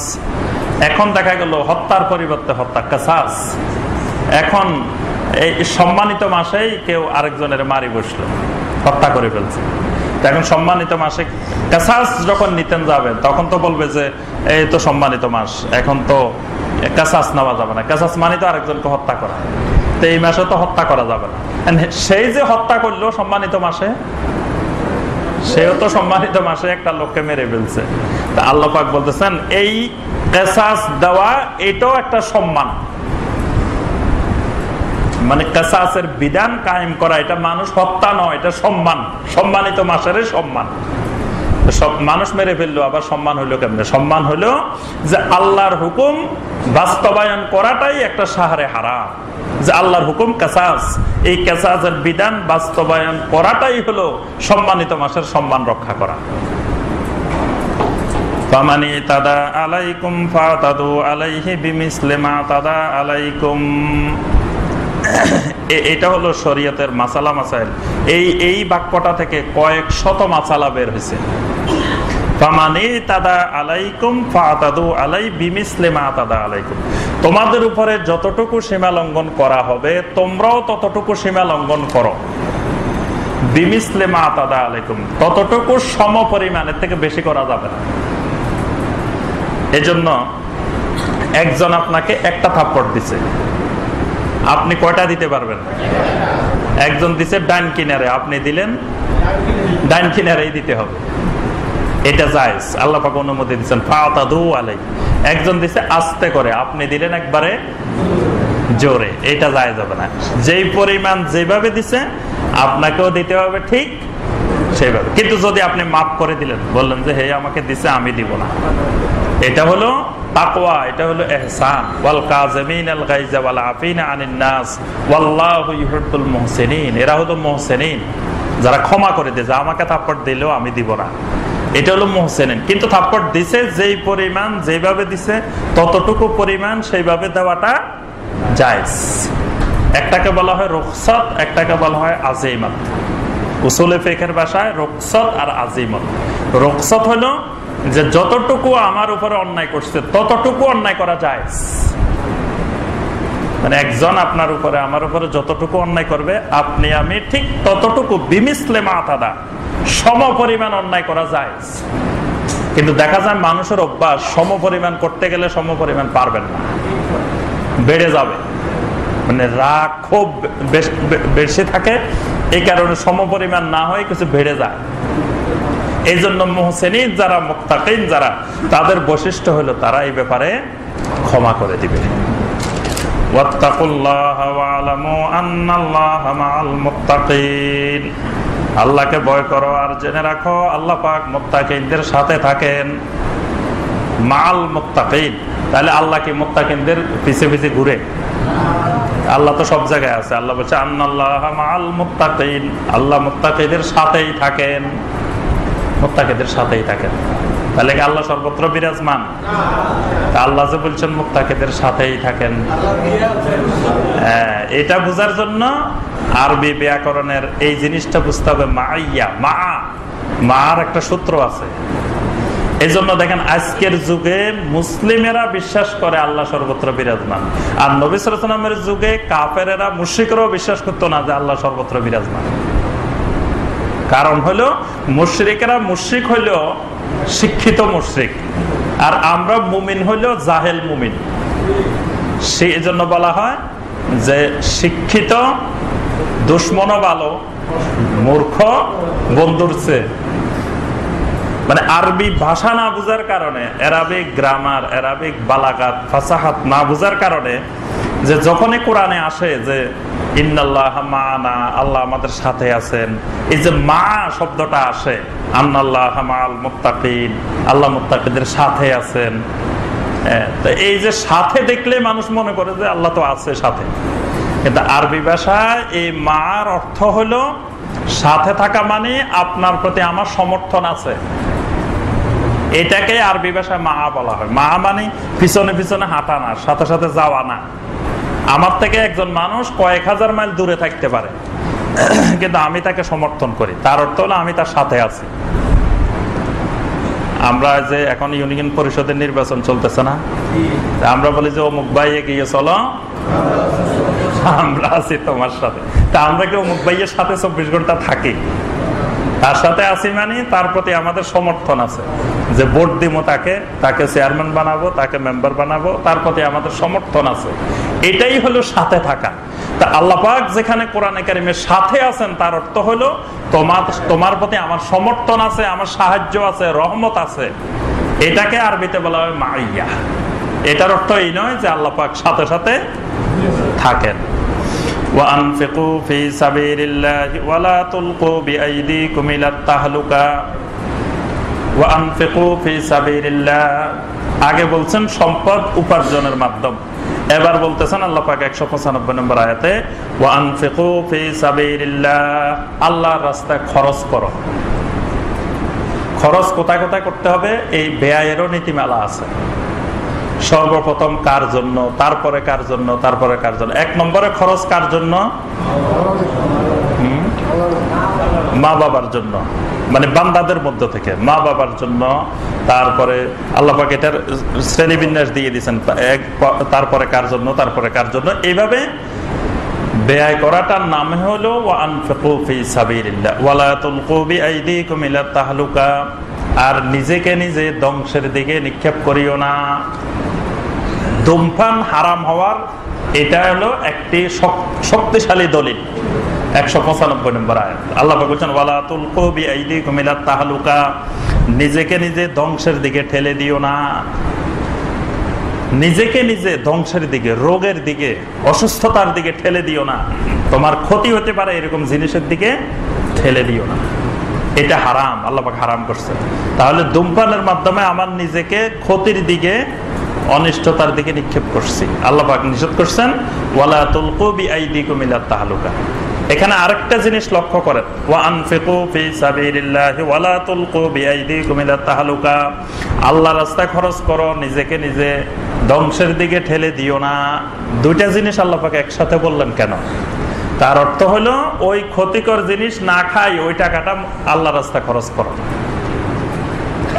এখন দেখা গেল হত্যার পরিবর্তে হত্যা, কিসাস। এখন এই সম্মানিত মাসেই কেউ আরেকজনের মারি বসলো, হত্যা করে ফেলছে। এখন সম্মানিত মাসে কিসাস যখন নিতেন যাবেন, তখন তো বলবে যে এই তো সম্মানিত মাস, এখন তো কিসাস নেওয়া যাবে না। কিসাস মানে তো আরেকজনকে হত্যা করা, তো এই মাসে তো হত্যা করা যাবে না। সেই যে হত্যা করলো সম্মানিত মাসে, সেও তো সম্মানিত মাসে একটা লোককে মেরে ফেলছে। তা আল্লাহ পাক বলতেছেন, এই কিসাস দেওয়া এটাও একটা সম্মান, মানে কিসাসের বিধান কায়েম করা, এটা মানুষ হত্যা নয়, এটা সম্মান, সম্মানিত মাসের সম্মান। সব মানুষ মেরে ফেললো, আবার সম্মান হইলো কেমনে? সম্মান হইলো যে আল্লাহর হুকুম বাস্তবায়ন করাটাই একটা শাহরে হারাম, যে আল্লাহর হুকুম কিসাস, এই কিসাসের বিধান বাস্তবায়ন করাটাই হলো সম্মানিত মাসের সম্মান রক্ষা করা। ফামানি তাদা আলাইকুম ফাতাদু আলাইহি বিমিসলি মা তাদা আলাইকুম। এটা হলো শরীয়তের মাসালা মাসাইল। এই বাক্যটা থেকে কয়েক শত মাসালা বের হয়েছে। ফামানি তাদা আলাইকুম ফাতাদু আলাই বিমিসলি মা তাদা আলাইকুম। তোমাদের উপরে যতটুকু সীমা লঙ্ঘন করা হবে, তোমরাও ততটুকু সীমা লঙ্ঘন করো। বিমিসলি মা তাদা আলাইকুম, ততটুকু সম পরিমাণের থেকে বেশি করা যাবে না। এজন্য একজন আপনাকে একটা থাপ্পড় দিছে, আপনি কয়টা দিতে পারবেন? একজন দিছে ডান কিনারে, আপনি দিলেন ডান কিনারেই দিতে হবে, এটা জায়েজ। আল্লাহ পাক অনুমতি দিচ্ছেন ফাতাদু আলাই। একজন দিছে আস্তে করে, আপনি দিলেন একবারে জোরে, এটা জায়েজ হবে না। যেই পরিমাণ যেভাবে দিছে আপনাকেও দিতে হবে ঠিক সেইভাবে। কিন্তু যদি আপনি মাফ করে দিলেন, বললেন যে হে আমাকে দিছে, আমি দিব না, এটা হলো তাকওয়া, এটা হলো ইহসান। ওয়াল কাযিমিনাল গায়যা ওয়াল আফিনা আনিন নাস ওয়াল্লাহু ইউহিব্বুল মুহসিনিন। এরা হলো মুহসিনিন, যারা ক্ষমা করে দেয়, যে আমাকে থাপ্পড় দিলেও আমি দিব না, এটা হলো মুহসিনিন। কিন্তু থাপ্পড় দিছে যেই পরিমাণ যেভাবে দিছে, ততটুকু পরিমাণ সেইভাবে দেওয়াটা জায়েজ। একটাকে বলা হয় রুখসাত, একটাকে বলা হয় আযীমাত। উসুলে ফিকহের ভাষায় রুখসাত আর আযীমাত। রুখসাত হলো যে যতটুকু আমার উপরে অন্যায় করছে ততটুকু অন্যায় করা যায়, মানে একজন আপনার উপরে আমার উপরে যতটুকু অন্যায় করবে, আপনি আমি ঠিক ততটুকু বিমিসলে মাতাদা, সম পরিমাণ অন্যায় করা যায়। কিন্তু দেখা যায় মানুষের অভ্যাস, সম পরিমাণ করতে গেলে সম পরিমাণ পারবেন না, বেড়ে যাবে, মানে রাগ খুব বেশি থাকে, এই কারণে সম পরিমাণ না হয় কিছু বেড়ে যায়। এই জন্য মুহসিনিন যারা, মুত্তাকিন যারা, তাদের বৈশিষ্ট্য হলো তারা এই ব্যাপারে ক্ষমা করে দিবে। ওয়াত্তাকুল্লাহা ওয়া'লামু আন্নাল্লাহা মা'আল মুত্তাকিন। আল্লাহকে ভয় করো আর জেনে রাখো আল্লাহ পাক মুত্তাকিনদের সাথে থাকেন। মা'আল মুত্তাকিন, তাহলে আল্লাহ কি মুত্তাকিনদের পিছে পিছে ঘুরে? আল্লাহ তো সব জায়গায় আছে। আল্লাহ বলছে আন্নাল্লাহা মা'আল মুত্তাকিন, আল্লাহ মুত্তাকিদের সাথেই থাকেন, মুত্তাকিদের সাথেই থাকেন। তাহলে কি আল্লাহ সর্বত্র বিরাজমান? আল্লাহ যে বলছেন মুত্তাকিদের সাথেই থাকেন, এটা বোঝার জন্য আরবি ব্যাকরণের এই জিনিসটা বুঝতে হবে। মাইয়া, মার একটা সূত্র আছে। এই জন্য দেখেন আজকের যুগে মুসলিমেরা বিশ্বাস করে আল্লাহ সর্বত্র বিরাজমান, আর নবী সাল্লাল্লাহু আলাইহি ওয়াসাল্লামের যুগে কাফেরেরা মুশরিকরাও বিশ্বাস করতো না যে আল্লাহ সর্বত্র বিরাজমান। কারণ হলো মুশরিকেরা মুশরিক হইল শিক্ষিত মুশরিক, আর আমরা মুমিন হইল জাহেল মুমিন। সেই জন্য বলা হয় যে শিক্ষিত দুশ্মনও ভালো, মূর্খ বন্ধুর চেয়ে। মানে আরবি ভাষা না বুঝার কারণে, অ্যারাবিক গ্রামার, অ্যারাবিক বালাগাত, ফাসাহাত না বুঝার কারণে, যে যখনই কোরআনে আসে যে ইন্নাল্লাহা মা'ানা, আল্লাহ আমাদের সাথে আছেন, এই যে মা শব্দটা আসে, আন্নাল্লাহা মা'আল মুত্তাকিন, আল্লাহ মুত্তাকিদের সাথে আছেন, তো এই যে সাথে দেখলে মানুষ মনে করে যে আল্লাহ তো আছে সাথে। কিন্তু আরবি ভাষায় এই মার অর্থ হলো সাথে থাকা মানে আপনার প্রতি আমার সমর্থন আছে, এটাকে আরবি ভাষায় মা বলা হয়। মা মানে পিছনে পিছনে হাঁটা না, সাথে সাথে যাওয়া না। আমার থেকে একজন মানুষ কয়েক হাজার মাইল দূরে থাকতে পারে, কিন্তু আমি তাকে সমর্থন করি, তার অর্থ হলো আমি তার সাথে আছি। আমরা যে এখন ইউনিয়ন পরিষদের নির্বাচন চলতেছে না, আমরা বলি যে অমুক ভাই এগিয়ে চলো, আমরা আছি তোমার সাথে। তা আমরা কি অমুক ভাইয়ের সাথে 24 ঘন্টা থাকি? তার সাথে আছি মানে তার প্রতি আমাদের সমর্থন আছে, যে ভোট দিব তাকে, তাকে চেয়ারম্যান বানাবো, তাকে মেম্বার বানাবো, তার প্রতি আমাদের সমর্থন আছে। এটাই হলো সাথে থাকা। তা আল্লাহ পাক যেখানে কোরআনে কারিমের সাথে আছেন, তার অর্থ হলো তোমার প্রতি আমার সমর্থন আছে, আমার সাহায্য আছে, রহমত আছে। এটাকে আরবিতে বলা হয় মাইয়া। এটার অর্থ এই নয় যে আল্লাহ পাক সাথে সাথে থাকেন। وأنفقوا في سبيل الله ولا تلقوا بأيديكم إلى التهلكة وأنفقوا في سبيل الله। আগে বলছেন সম্পদ উপার্জনের মাধ্যম, এবার বলতেছেন আল্লাহ পাক 195 নম্বর আয়াতে وأنفقوا في سبيل الله, আল্লাহর রাস্তায় খরচ করো। খরচ কোথায় কোথায় করতে হবে এই ব্যয়েরও নীতিমালা আছে। সর্বপ্রথম কার জন্য, তারপরে কার জন্য, তারপরে কার জন্য। 1 নম্বরে খরচ কার জন্য? মা বাবার জন্য, মানে বান্দাদের মধ্য থেকে মা বাবার জন্য। তারপরে আল্লাহ পাক এটার শ্রেণীবিন্যাস দিয়ে দিয়েছেন, তারপরে কার জন্য, তারপরে কার জন্য। এইভাবে ব্যয় করাটার নাম হলো ওয়ানফিকু ফি সাবিলিল্লাহ ওয়ালা তুলকু বিআইদিকুম ইলা তাহলুকা। আর নিজেকে নিজে ধ্বংসের দিকে নিক্ষেপ করিও না। ধূমপান হারাম হওয়ার এটা হলো একটি শক্তিশালী দলিল। 195 নম্বর আয়াত আল্লাহ পাক বলেন ওয়ালা তুলকু বিআইদিকুম ইলা তাহলুকা, নিজেকে নিজে ধ্বংসের দিকে ঠেলে দিও না। নিজেকে নিজে ধ্বংসের দিকে, রোগের দিকে, অসুস্থতার দিকে ঠেলে দিও না। তোমার ক্ষতি হতে পারে এরকম জিনিসের দিকে ঠেলে দিও না। এটা হারাম, আল্লাহ পাক হারাম করছে। তাহলে ধূমপানের মাধ্যমে আমার নিজেকে ক্ষতির দিকে, অনিষ্টতার দিকে নিক্ষেপ করছি। আল্লাহ পাক নিষেধ করছেন ওয়ালা তুলকু বিআইদিকুম ইলা তাহলুকা। এখানে আরেকটা জিনিস লক্ষ্য করেন, ওয়ানফিকু ফি সাবিলিল্লাহি ওয়ালা তুলকু বিআইদিকুম ইলা তাহলুকা। আল্লাহর রাস্তায় খরচ করো, নিজেকে নিজে ধ্বংসের দিকে ঠেলে দিও না। দুইটা জিনিস আল্লাহ পাক একসাথে বললেন কেন? তার অর্থ হলো ওই ক্ষতিকর জিনিস না খাই ওই টাকাটা আল্লাহর রাস্তায় খরচ করো।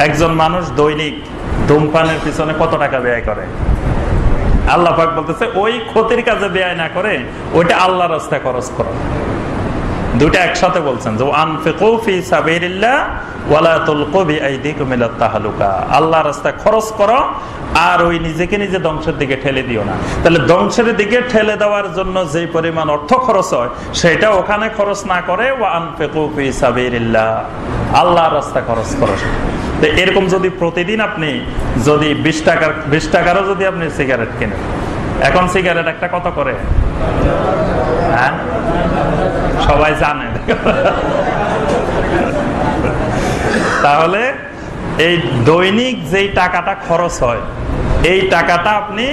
একজন মানুষ দৈনিক ধূমপানের পিছনে কত টাকা ব্যয় করে? আল্লাহ পাক বলতেছে ওই ক্ষতির কাজে ব্যয় না করে ওইটা আল্লাহর রাস্তায় খরচ করো। দুইটা একসাথে বলছেন যে আনফিকু ফি সাবিলিল্লাহ ওয়ালা তুলকু বিআইদিকুম ইলা তাহলুকা। আল্লাহর রাস্তায় খরচ করো আর ওই নিজেকে নিজে ধ্বংসের দিকে ঠেলে দিও না। তাহলে ধ্বংসের দিকে ঠেলে দেওয়ার জন্য যে পরিমাণ অর্থ খরচ হয় সেটা ওখানে খরচ না করে ওয়ানফিকু ফি সাবিলিল্লাহ, আল্লাহর রাস্তায় খরচ করো। এরকম যদি প্রতিদিন আপনি যদি 20 টাকারও যদি আপনি সিগারেট কিনেন, এখন সিগারেট একটা কত করে? হ্যাঁ, সবাই জানে। তাহলে এই দৈনিক যেই টাকাটা খরচ হয়, এই টাকাটা আপনি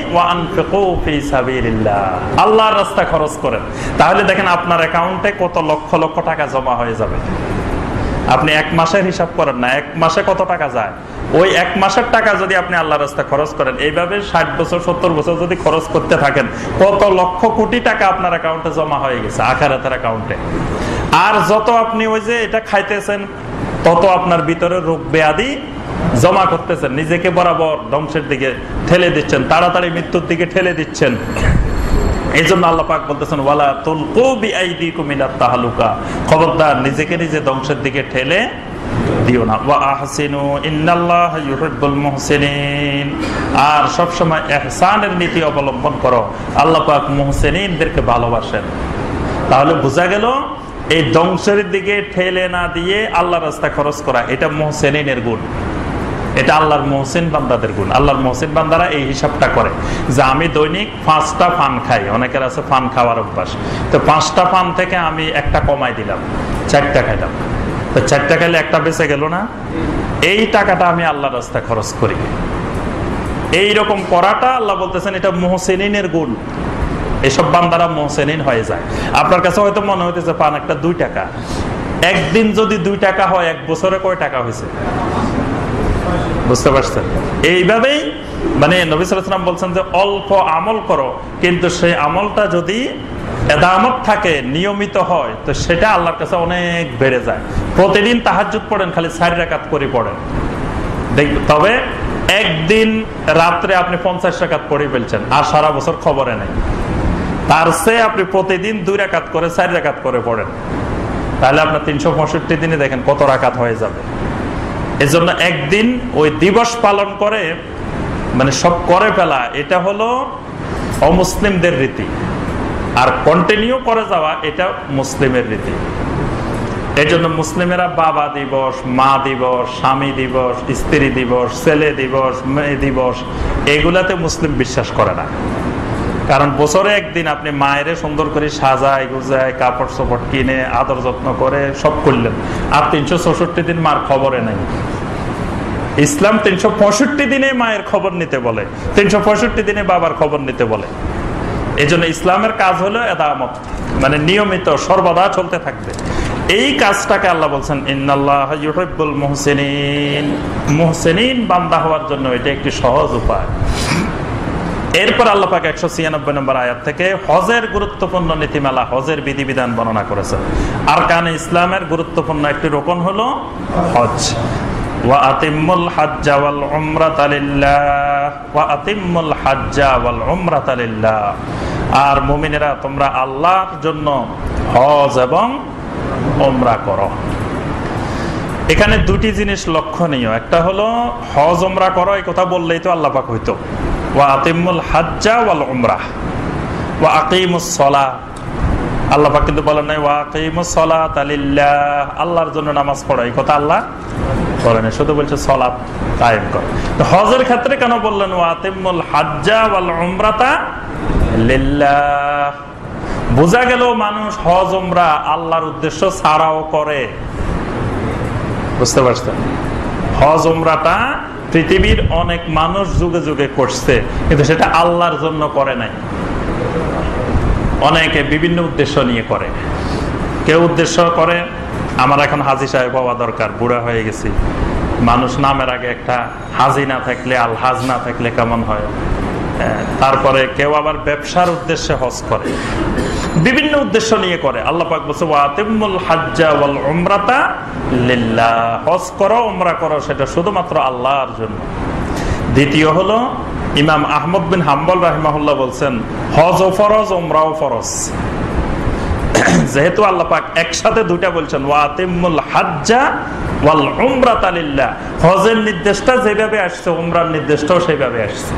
আল্লাহর রাস্তায় খরচ করেন, তাহলে দেখেন আপনার অ্যাকাউন্টে কত লক্ষ লক্ষ টাকা জমা হয়ে যাবে। আপনি এক মাসের হিসাব করেন না, এক মাসে কত টাকা যায়। ওই এক মাসের টাকা যদি আপনি আল্লাহর রাস্তায় খরচ করেন, এইভাবে 60 বছর 70 বছর যদি খরচ করতে থাকেন, কত লক্ষ কোটি টাকা আপনার অ্যাকাউন্টে জমা হয়ে গেছে, আখিরাতের অ্যাকাউন্টে। আর যত আপনি ওই যে এটা খাইতেছেন, তত আপনার ভিতরে রোগ ব্যাধি জমা করতেছেন, নিজেকে বরাবর ধ্বংসের দিকে ঠেলে দিচ্ছেন, তাড়াতাড়ি মৃত্যুর দিকে ঠেলে দিচ্ছেন। এই জন্য আল্লাহ পাক বলতেছেন, ওয়ালা তুলকু বিআইদিকুম ইলা তাহলুকা, খবরদার নিজেকে নিজে ধ্বংসের দিকে ঠেলে দিও না। ওয়া আহসিনু ইন্নাল্লাহা ইউহিব্বুল মুহসিনিন, আর সব সময় ইহসানের নীতি অবলম্বন করো, আল্লাহ পাক মুহসিনিনদেরকে ভালোবাসেন। তাহলে বোঝা গেল এই ধ্বংসের দিকে ঠেলে না দিয়ে আল্লাহর রাস্তায় খরচ করা, এটা মুহসিনের গুণ, এটা আল্লাহর মুহসিন বান্দাদের গুণ। আল্লাহর মুহসিন বান্দারা এই হিসাবটা করে যে আমি দৈনিক 5টা পান খাই, অনেকের আছে পান খাওয়ার অভ্যাস, তো 5টা পান থেকে আমি একটা কমাই দিলাম, 4টা খাইলাম, তো 4টা খাইলে একটা বেঁচে গেল না, এই টাকাটা আমি আল্লাহর রাস্তায় খরচ করি। এইরকম করাটা আল্লাহ বলতেছেন এটা মুহসিনের গুণ। এসব বান্দারা মুহসিন হয়ে যায়। আপনার কাছে হয়তো মনে হইতেছে পান একটা 2 টাকা, একদিন যদি 2 টাকা হয়, এক বছরে কয় টাকা হয়েছে? বুঝতে পারছেন? এইভাবেই মানে নবী সাল্লাল্লাহু আলাইহি ওয়াসাল্লাম বলছেন যে অল্প আমল করো, কিন্তু সেই আমলটা যদি এদামত থাকে, নিয়মিত হয়, তো সেটা আল্লাহর কাছে অনেক বেড়ে যায়। প্রতিদিন তাহাজ্জুদ পড়েন, খালি 4 রাকাত করে পড়েন, তবে একদিন রাত্রে আপনি 50 রাকাত পড়ে ফেলছেন, আর সারা বছর খবরে নেই। তার চেয়ে আপনি প্রতিদিন 2 রাকাত করে 4 রাকাত করে পড়েন, তাহলে আপনার 365 দিনে দেখেন কত রাকাত হয়ে যাবে। এজন্য একদিন ওই দিবস পালন করে মানে সব করে ফেলা, এটা হলো অমুসলিমদের রীতি, আর কন্টিনিউ করে যাওয়া এটা মুসলিমের রীতি। এই জন্য মুসলিমেরা বাবা দিবস, মা দিবস, স্বামী দিবস, স্ত্রী দিবস, ছেলে দিবস, মেয়ে দিবস, এগুলাতে মুসলিম বিশ্বাস করে না। কারণ বছরে একদিন আপনি মায়ের সুন্দর করে সাজায় গুজায় কাপড় চোপড় কিনে আদর যত্ন করে সব করলেন, আর 364 দিন মার খবরে নাই। ইসলাম 365 দিনে মায়ের খবর নিতে বলে, 365 দিনে বাবার খবর নিতে বলে। এই জন্য ইসলামের কাজ হলো এদামত, মানে নিয়মিত সর্বদা চলতে থাকবে। এই কাজটাকে আল্লাহ বলছেন ইন্নাল্লাহা ইউহিব্বুল মুহসিনিন, মুহসিনিন বান্দা হওয়ার জন্য এটা একটি সহজ উপায়। এরপর আল্লাহ পাক 196 নম্বর আয়াত থেকে হজের গুরুত্বপূর্ণ নীতিমালা, হজের বিধিবিধান বর্ণনা করেছেন। আরকানে ইসলামের গুরুত্বপূর্ণ একটি রকম হলো হজ। ওয়া আতিম্মুল হাজ্জা ওয়াল উমরাতা লিল্লাহ, ওয়া আতিম্মুল হাজ্জা ওয়াল উমরাতা লিল্লাহ, আর মুমিনেরা তোমরা আল্লাহর জন্য হজ এবং উমরা করো। এখানে দুটি জিনিস লক্ষণীয়, একটা হলো হজ উমরা করো, এই কথা বললেই তো আল্লাহ পাক হইতো ওয়া আতিম্মুল হাজ্জা ওয়াল উমরাহ ওয়া আকিমুস সালাহ, আল্লাহ পাক কিন্তু বলেন নাই ওয়া আকিমুস সালাতা লিল্লাহ, আল্লাহর জন্য নামাজ পড়ো, এই কথা আল্লাহ বলেন, শুধু বলছে সালাত কায়েম করো। তো হজের ক্ষেত্রে কেন বললেন ওয়া আতিম্মুল হাজ্জা ওয়াল উমরাতা লিল্লাহ? বোঝা গেল মানুষ হজ উমরা আল্লাহর উদ্দেশ্য ছাড়াও করে। বুঝতে পারছেন? হজ উমরাটা পৃথিবীর অনেক মানুষ যুগে যুগে করছে, কিন্তু সেটা আল্লাহর জন্য করে নাই। অনেকে বিভিন্ন উদ্দেশ্য নিয়ে করে। কেউ উদ্দেশ্য করে আমার এখন হাজী সাহেব হওয়া দরকার, বুড়া হয়ে গেছি, মানুষ নামের আগে একটা হাজি না থাকলে, আল হাজ না থাকলে কেমন হয়। তারপরে কেউ আবার ব্যবসার উদ্দেশ্যে হজ করে, বিভিন্ন উদ্দেশ্য নিয়ে করে। আল্লাহ পাক বলছে ওয়া আতিম্মুল হাজ্জা ওয়াল উমরাতা লিল্লাহ, হজ করো উমরা করো সেটা শুধুমাত্র আল্লাহর জন্য। দ্বিতীয় হলো ইমাম আহমদ বিন হাম্বল রাহিমাহুল্লাহ বলছেন হজও ফরজ উমরাও ফরজ। যেহেতু আল্লাহ পাক একসাথে দুইটা বলছেন ওয়া আতিম্মুল হাজ্জা ওয়াল উমরাতা লিল্লাহ, হজের নির্দেশটা যেভাবে আসছে উমরার নির্দেশটাও সেইভাবে আসছে,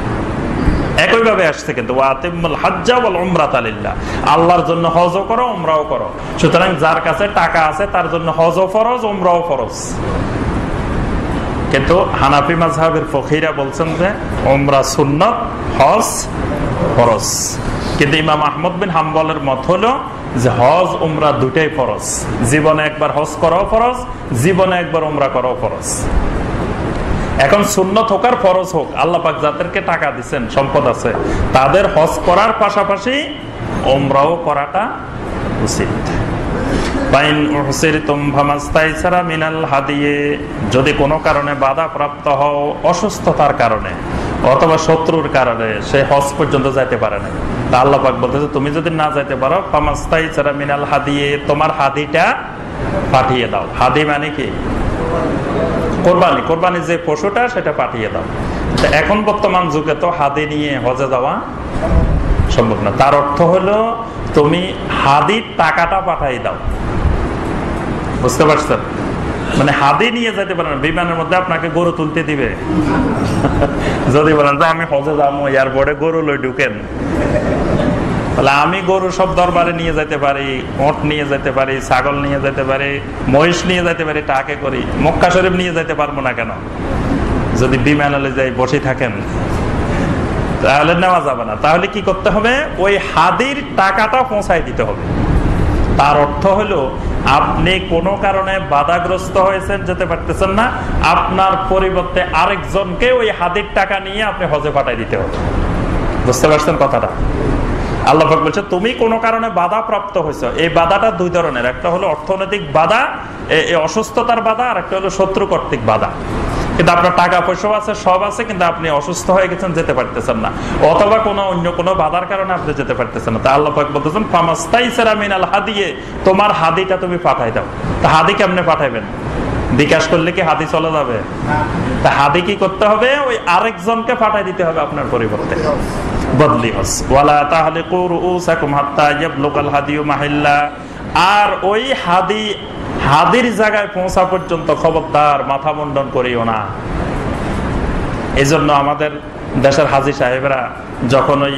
একইভাবে আসছে, কিন্তু ওয়া আতিম্মুল হাজ্জা ওয়াল উমরাতা লিল্লাহ, আল্লাহর জন্য হজও করো উমরাও করো। সুতরাং যার কাছে টাকা আছে তার জন্য হজও ফরজ উমরাও ফরজ। কিন্তু হানাফি মাযহাবের ফকিহরা বলছেন যে উমরা সুন্নাত, হজ ফরজ। কিন্তু ইমাম আহমদ বিন হাম্বলের মত হলো যে হজ উমরা দুটাই ফরজ। জীবনে একবার হজ করাও ফরজ, জীবনে একবার উমরা করাও ফরজ। এখন সুন্নত হোক আর ফরজ হোক, আল্লাহ পাক যাদেরকে টাকা দিচ্ছেন, সম্পদ আছে, তাদের হজ করার পাশাপাশি উমরাও করাটা উচিত। যদি কোনো কারণে বাধা প্রাপ্ত হও, অসুস্থতার কারণে অথবা শত্রুর কারণে সে হজ পর্যন্ত যাইতে পারে না, তা আল্লাহ পাক বলতেছে তুমি যদি না যাইতে পারো ফামাস্তাইসারা মিনাল হাদিয়ে, তোমার হাদিটা পাঠিয়ে দাও। হাদি মানে কি? কোরবানি। কোরবানি যে পশুটা সেটা পাঠিয়ে দাও। এখন বর্তমান যুগে তো হাদি নিয়ে হজে যাওয়া সম্ভব না। তার অর্থ হলো তুমি হাদির টাকাটা পাঠাই দাও। বুঝতে পারছেন? মানে হাদি নিয়ে যেতে পারেন, বিমানের মধ্যে আপনাকে গরু তুলতে দিবে? যদি বলেন যে আমি হজে যাবো, এয়ারপোর্টে গরু লই ঢুকেন, তাহলে আমি গরু সব দরবারে নিয়ে যেতে পারি, ওট নিয়ে যেতে পারি, ছাগল নিয়ে যেতে পারি, মহিষ নিয়ে যেতে পারি, টাকে করি, মক্কা শরীফ নিয়ে যেতে পারবো না কেন? যদি বিমানে যাই বসে থাকেন তাহলে নেওয়া যাবে না। তাহলে কি করতে হবে? ওই হাদির টাকাটা পৌঁছায় দিতে হবে। তার অর্থ হলো আপনি কোনো কারণে বাধাগ্রস্ত হয়েছেন, যেতে পারতেছেন না, আপনার পরিবর্তে আরেকজনকে ওই হাদির টাকা নিয়ে আপনি হজে পাঠাই দিতে হবে। বুঝতে পারছেন কথাটা? আল্লাহ পাক বলছে তুমি কোনো কারণে বাধা প্রাপ্ত হয়েছে। এই বাধাটা দুই ধরনের, একটা হলো অর্থনৈতিক বাধা, অসুস্থতার বাধা, আর একটা হলো শত্রু কর্তৃক বাধা। কিন্তু আপনার টাকা পয়সা আছে, সব আছে, কিন্তু আপনি অসুস্থ হয়ে গেছেন, যেতে পারতেছেন না, অথবা কোনো অন্য কোনো বাধার কারণে আপনি যেতে পারতেছেন না। তা আল্লাহ পাক বলতেছেন ফামাস্তাইসারা মিনাল হাদিয়ে, তোমার হাদিটা তুমি পাঠাই দাও। তা হাদি কেমনে পাঠাইবেন? বিকাশ করলে কি হাদি চলে যাবে? তা হাদি কি করতে হবে? ওই আরেকজনকে পাঠাই দিতে হবে আপনার পরিবর্তে। বদলি হজ ওয়ালা তাহলিকু রুউসাকুম হাত্তা ইয়াবলুগাল হাদিয়ু মাহিল্লা, আর ওই হাদির জায়গায় পৌঁছা পর্যন্ত খবরদার মাথা মুন্ডন করিও না। এই জন্য আমাদের দেশের হাজি সাহেবরা যখন ওই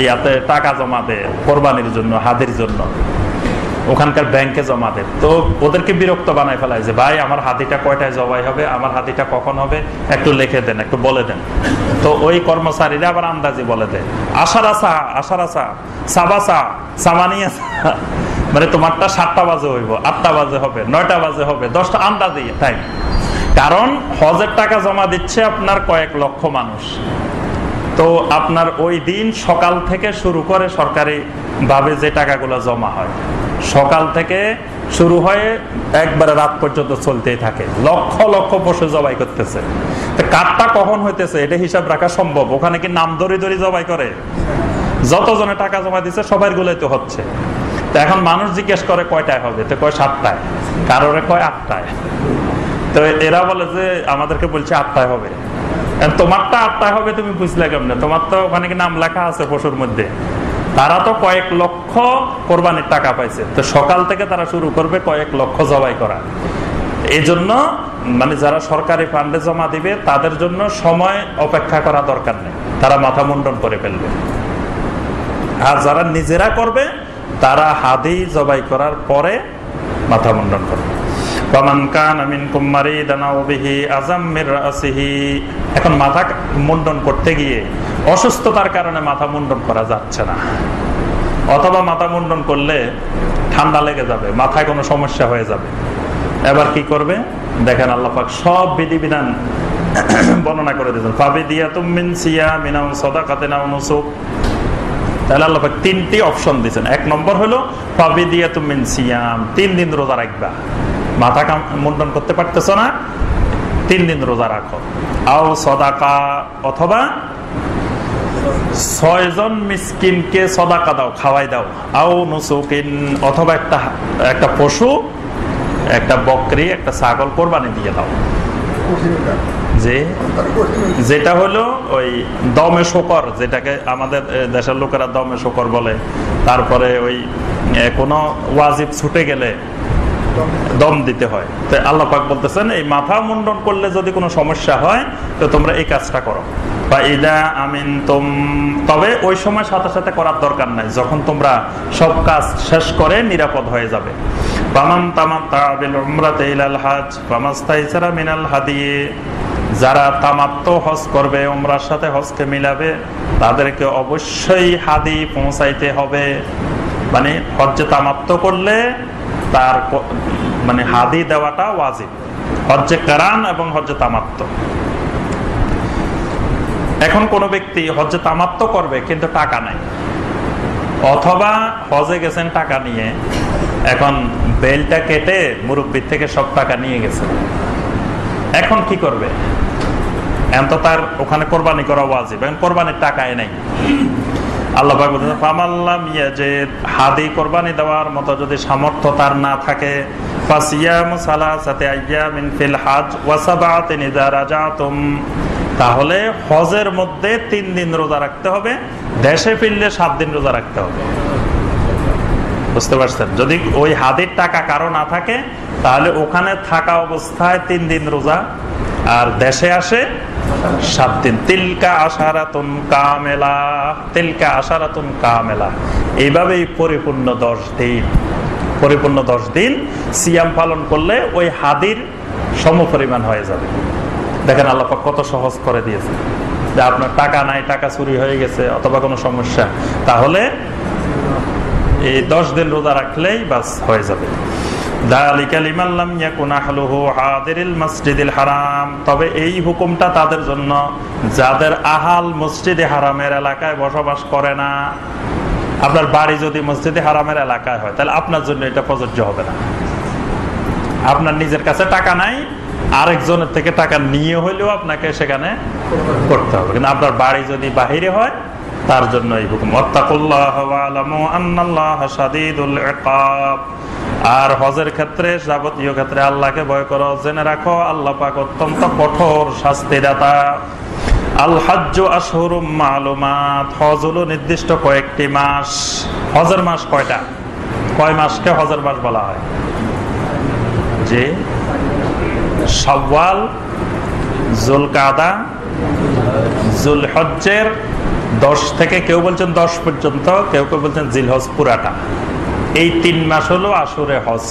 ইয়াতে টাকা জমা দেয় কোরবানির জন্য, হাদির জন্য, ওখানকার ব্যাংকে জমা দেয়, তো ওদেরকে বিরক্ত বানায় ফেলায় যে ভাই আমার হাতিটা কয়টায় জবাই হবে, আমার হাতিটা কখন হবে, একটু লিখে দেন, একটু বলে দেন। তো ওই কর্মচারীরা আবার আন্দাজি বলে দেয় আশারাসা আশারাসা সাবাসা সামানিয়াসা, মানে তোমারটা 7টা বাজে হইব, 8টা বাজে হবে, 9টা বাজে হবে, 10টা, আন্দাজি টাইম। কারণ হজের টাকা জমা দিচ্ছে আপনার কয়েক লক্ষ মানুষ। তো আপনার ওই দিন সকাল থেকে শুরু করে সরকারি ভাবে যে টাকাগুলো জমা হয়, সকাল থেকে শুরু হয়ে একবারে রাত পর্যন্ত চলতেই থাকে, লক্ষ লক্ষ পশু জবাই করতেছে। কারটা কখন হইতেছে এটা হিসাব রাখা সম্ভব? ওখানে কি নাম ধরে ধরে জবাই করে? যতজনে টাকা জমা দিচ্ছে সবার গুলোই তো হচ্ছে। তো এখন মানুষ জিজ্ঞেস করে কয়টায় হবে, তো কয় 7টায়, কারোরে কয় 8টায়। তো এরা বলে যে আমাদেরকে বলছে 8টায় হবে। তোমারটা 8টায় হবে তুমি বুঝলে কেমনে? তোমার তো ওখানে কি নাম লেখা আছে পশুর মধ্যে। তারা তো কয়েক লক্ষ কোরবানির টাকা পাইছে, তো সকাল থেকে তারা শুরু করবে কয়েক লক্ষ জবাই করা। এই জন্য মানে যারা সরকারি ফান্ডে জমা দিবে তাদের জন্য সময় অপেক্ষা করা দরকার নেই, তারা মাথা মুন্ডন করে ফেলবে। আর যারা নিজেরা করবে তারা হাদি জবাই করার পরে মাথা মুন্ডন করবে। এখন মাথা মুন্ডন করতে গিয়ে অসুস্থতার কারণে মাথা মুন্ডন করা যাচ্ছে না, অথবা মাথা মুন্ডন করলে ঠান্ডা লেগে যাবে, মাথায় কোনো সমস্যা হয়ে যাবে, এবার কি করবে দেখেন আল্লাহ পাক সব বিধিবিধান বর্ণনা করে দিয়েছেন। ফাবিদিয়াতুম মিন সিয়ামিন আও সাদাকাতিন আও নুসুক। তাহলে আল্লাহ পাক 3টি অপশন দিয়েছেন। 1 নম্বর হলো ফাবিদিয়াতুম মিন সিয়াম, 3 দিন রোজা রাখবা। মাথা মুন্ডন করতে পারতেছ না, 3 দিন রোজা রাখো। আও সাদাকা, অথবা 6 জন মিসকিনকে সাদাকা দাও, খাওয়াই দাও। আও নুসুকিন, অথবা একটা পশু, একটা বকরি, একটা ছাগল কোরবানি দিয়ে দাও। যেটা হলো ওই দমে শকর, যেটাকে আমাদের দেশের লোকেরা দমে শকর বলে। তারপরে ওই কোন ওয়াজিব ছুটে গেলে দম দিতে হয়। তো আল্লাহ পাক বলতেছেন এই মাথা মুন্ডন করলে যদি কোনো সমস্যা হয় তো তোমরা এই কাজটা করো। বা ইদা আমিন তবে ওই সময় সাথে সাথে করার দরকার নাই, যখন তোমরা সব কাজ শেষ করে নিরাপদ হয়ে যাবে। যারা তামাত্তু হজ করবে, উমরার সাথে হজকে মিলাবে, তাদেরকে অবশ্যই হাদি পৌঁছাইতে হবে। মানে হজ্জে তামাত্তু করলে তার মানে হাদি দেওয়াটা ওয়াজিব, হজ্জে কারান এবং হজ্জে তামাত্তু। এখন কোন ব্যক্তি হজ্জে তামাত্তু করবে কিন্তু টাকা নাই, অথবা হজে গেছেন টাকা নিয়ে, এখন বেলটা কেটে মুরব্বির থেকে সব টাকা নিয়ে গেছে, এখন কি করবে? এখন তো তার ওখানে কোরবানি করা ওয়াজিব, এখন কোরবানির টাকায় নাই। আল্লাহ পাক বলেন, ফামাল্লাম ইয়াজিদ, হাদি কোরবানি দেওয়ার মতো যদি সামর্থ্য তার না থাকে, ফাসিয়ামু সালাসাতি আইয়ামিন ফিল হজ ওয়া সাবআতিন ইযা রাজাতুম, তাহলে হজের মধ্যে 3 দিন রোজা রাখতে হবে, দেশে ফিরলে 7 দিন রোজা রাখতে হবে। বুঝতে পারছেন? যদি ওই হাদির টাকা কারো না থাকে, তাহলে ওখানে থাকা অবস্থায় 3 দিন রোজা, আর দেশে আসে 7 দিন। তিলকা আশারাতুন কামেলা, তিলকা আশারাতুন কামেলা। এইভাবেই পরিপূর্ণ 10 দিন, পরিপূর্ণ 10 দিন সিয়াম পালন করলে ওই হাদির সমপরিমাণ হয়ে যাবে। দেখেন আল্লাহ পাক কত সহজ করে দিয়েছে, যে আপনার টাকা নাই, টাকা চুরি হয়ে গেছে অথবা কোনো সমস্যা, তাহলে এই 10 দিন রোজা রাখলেই বাস হয়ে যাবে। তবে এই হুকুমটা তাদের জন্য যাদের আহাল মসজিদে হারামের এলাকায় বসবাস করে না। আপনার বাড়ি যদি মসজিদে হারামের এলাকায় হয়, তাহলে আপনার জন্য এটা প্রযোজ্য হবে না। আপনার নিজের কাছে টাকা নাই, আরেকজনের থেকে টাকা নিয়ে হইলেও আপনাকে সেখানে করতে হবে, কিন্তু আপনার বাড়ি যদি বাহিরে হয়, তার জন্য এই হুকুম। ওয়াত্তাকুল্লাহ ওয়া আলামু আন্নাল্লাহা শাদীদুল ইকাব। আর হজের ক্ষেত্রে, যাবতীয় ক্ষেত্রে আল্লাহকে ভয় করো, জেনে রাখো আল্লাহ পাক অত্যন্ত কঠোর শাস্তিদাতা। আল হজ্জু আশহুরুম মালুমাত, হজ হলো নির্দিষ্ট কয়েকটি মাস। হজের মাস কয়টা? কয় মাসকে হজের মাস বলা হয়? যে শাওয়াল, যুলকাদা, যুলহজ্জের 10 থেকে, কেউ বলছেন 10 পর্যন্ত, কেউ কেউ বলছেন জিলহজ পুরাটা। এই 3 মাস হলো আশুরে হজ।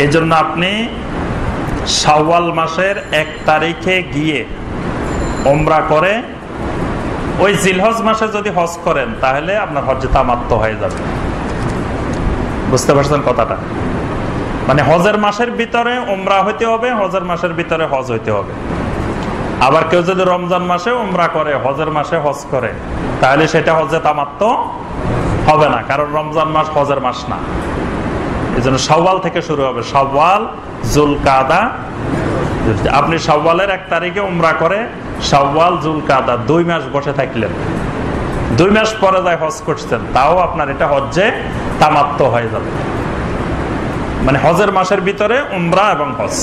এই জন্য আপনি শাওয়াল মাসের 1 তারিখে গিয়ে উমরা করে ওই জিলহজ মাসে যদি হজ করেন, তাহলে আপনার হজ্জে তামাত্তু হয়ে যাবে। বুঝতে পারছেন কথাটা? মানে হজের মাসের ভিতরে উমরা হইতে হবে, হজের মাসের ভিতরে হজ হইতে হবে। আবার কেউ যদি রমজান মাসে উমরা করে, হজের মাসে হজ করে, তাহলে সেটা হজ্জে তামাত্তু হবে না, কারণ রমজান মাস হজের মাস না। এই জন্য শাওয়াল থেকে শুরু হবে, শাওয়াল, যুলকাদা। আপনি শাওয়ালের 1 তারিখে উমরা করে শাওয়াল, যুলকাদা 2 মাস বসে থাকলেন, 2 মাস পরে যায় হজ করছেন, তাও আপনার এটা হজ্জে তামাত্তু হয়ে যাবে। মানে হজের মাসের ভিতরে উমরা এবং হজ।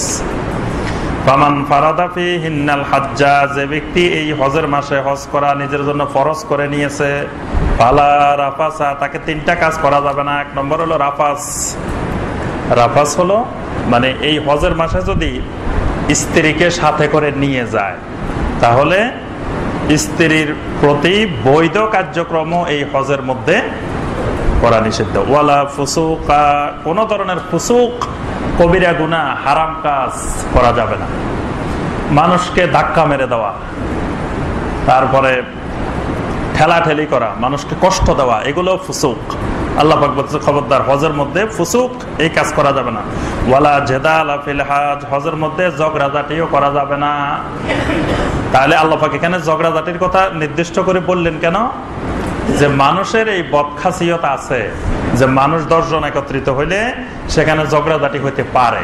ফামান ফারাদা ফিহিন্নাল হাজ্জা, যে ব্যক্তি এই হজের মাসে হজ করা নিজের জন্য ফরজ করে নিয়েছে, ফালা রাফাসা, তাকে 3টা কাজ করা যাবে না। 1 নম্বর হলো রাফাস। রাফাস হলো মানে এই হজের মাসে যদি স্ত্রীকে সাথে করে নিয়ে যায়, তাহলে স্ত্রীর প্রতি বৈধ কার্যক্রম এই হজের মধ্যে করা নিষিদ্ধ। ওয়ালা ফুসুকা, কোন ধরনের ফুসুক, কবিরা গুনাহ, হারাম কাজ করা যাবে না। মানুষকে ধাক্কা মেরে দেওয়া, তারপরে ঠেলাঠেলি করা, মানুষকে কষ্ট দেওয়া, এগুলো ফুসুক। আল্লাহ পাক বলছে খবরদার, হজের মধ্যে ফুসুক, এই কাজ করা যাবে না। ওয়ালা জেদালা ফিল হজ, হজের মধ্যে ঝগড়াঝাটিও করা যাবে না। তাহলে আল্লাহ পাক এখানে ঝগড়াঝাটির কথা নির্দিষ্ট করে বললেন কেন? যে মানুষের এই বদখাসিয়ত আছে, যে মানুষ 10 জন একত্রিত হইলে সেখানে ঝগড়াঝাটি হইতে পারে।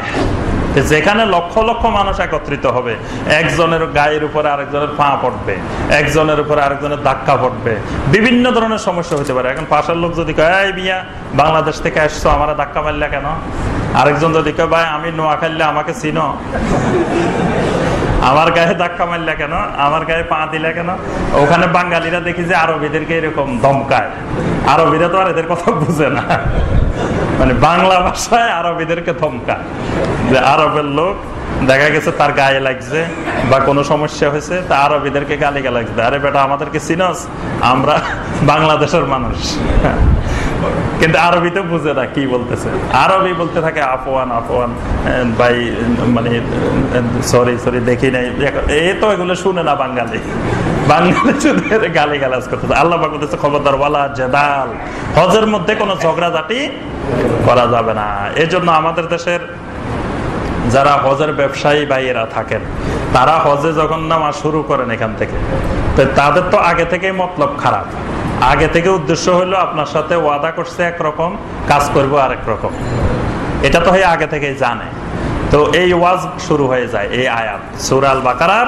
যেখানে লক্ষ লক্ষ মানুষ একত্রিত হবে, একজনের গায়ের উপরে আরেকজনের পা পড়বে, একজনের উপরে আরেকজনের ধাক্কা পড়বে, বিভিন্ন ধরনের সমস্যা হতে পারে। এখন পাশের লোক যদি কয়, এই মিয়া বাংলাদেশ থেকে আসছো, আমার ধাক্কা মারলে কেন? আরেকজন যদি কয়, ভাই আমি নোয়াখালী, আমাকে চিনো, আমার গায়ে ধাক্কা মারলে কেন, আমার গায়ে পা দিলে কেন? ওখানে বাঙালিরা দেখি যে আরবিদেরকে এরকম ধমকায়। আরবিরা তো আর এদের কথা বুঝে না, মানে বাংলা ভাষায় আরবিদেরকে ধমকায়। যে আরবের লোক দেখা গেছে তার গায়ে লাগছে বা কোনো সমস্যা হয়েছে, তা আরবিদেরকে গালি গালাজ দেয়, আরে বেটা আমাদেরকে চিনস, আমরা বাংলাদেশের মানুষ। কিন্তু আরবিতে বুঝে না কি বলতেছে, আরবি বলতে থাকে আফওয়ান আফওয়ান ভাই, মানে সরি সরি দেখি নাই, এই তো এগুলো শুনে না বাঙালি, বাঙালি শুধু গালি গালাজ করতেছে। আল্লাহ পাক বলতেছে খবরদার ওয়ালা জেদাল, হজের মধ্যে কোনো ঝগড়াঝাটি করা যাবে না। এজন্য আমাদের দেশের যারা হজের ব্যবসায়ী ভাইয়েরা থাকেন, তারা হজে যখন নামাজ শুরু করেন এখান থেকে, তো তাদের তো আগে থেকেই মতলব খারাপ, আগে থেকে উদ্দেশ্য হলো আপনার সাথে ওয়াদা করছে একরকম, কাজ করবো আরেক রকম, এটা তো আগে থেকেই জানে। তো এই ওয়াজ শুরু হয়ে যায় এই আয়াত সূরা আল বাকারার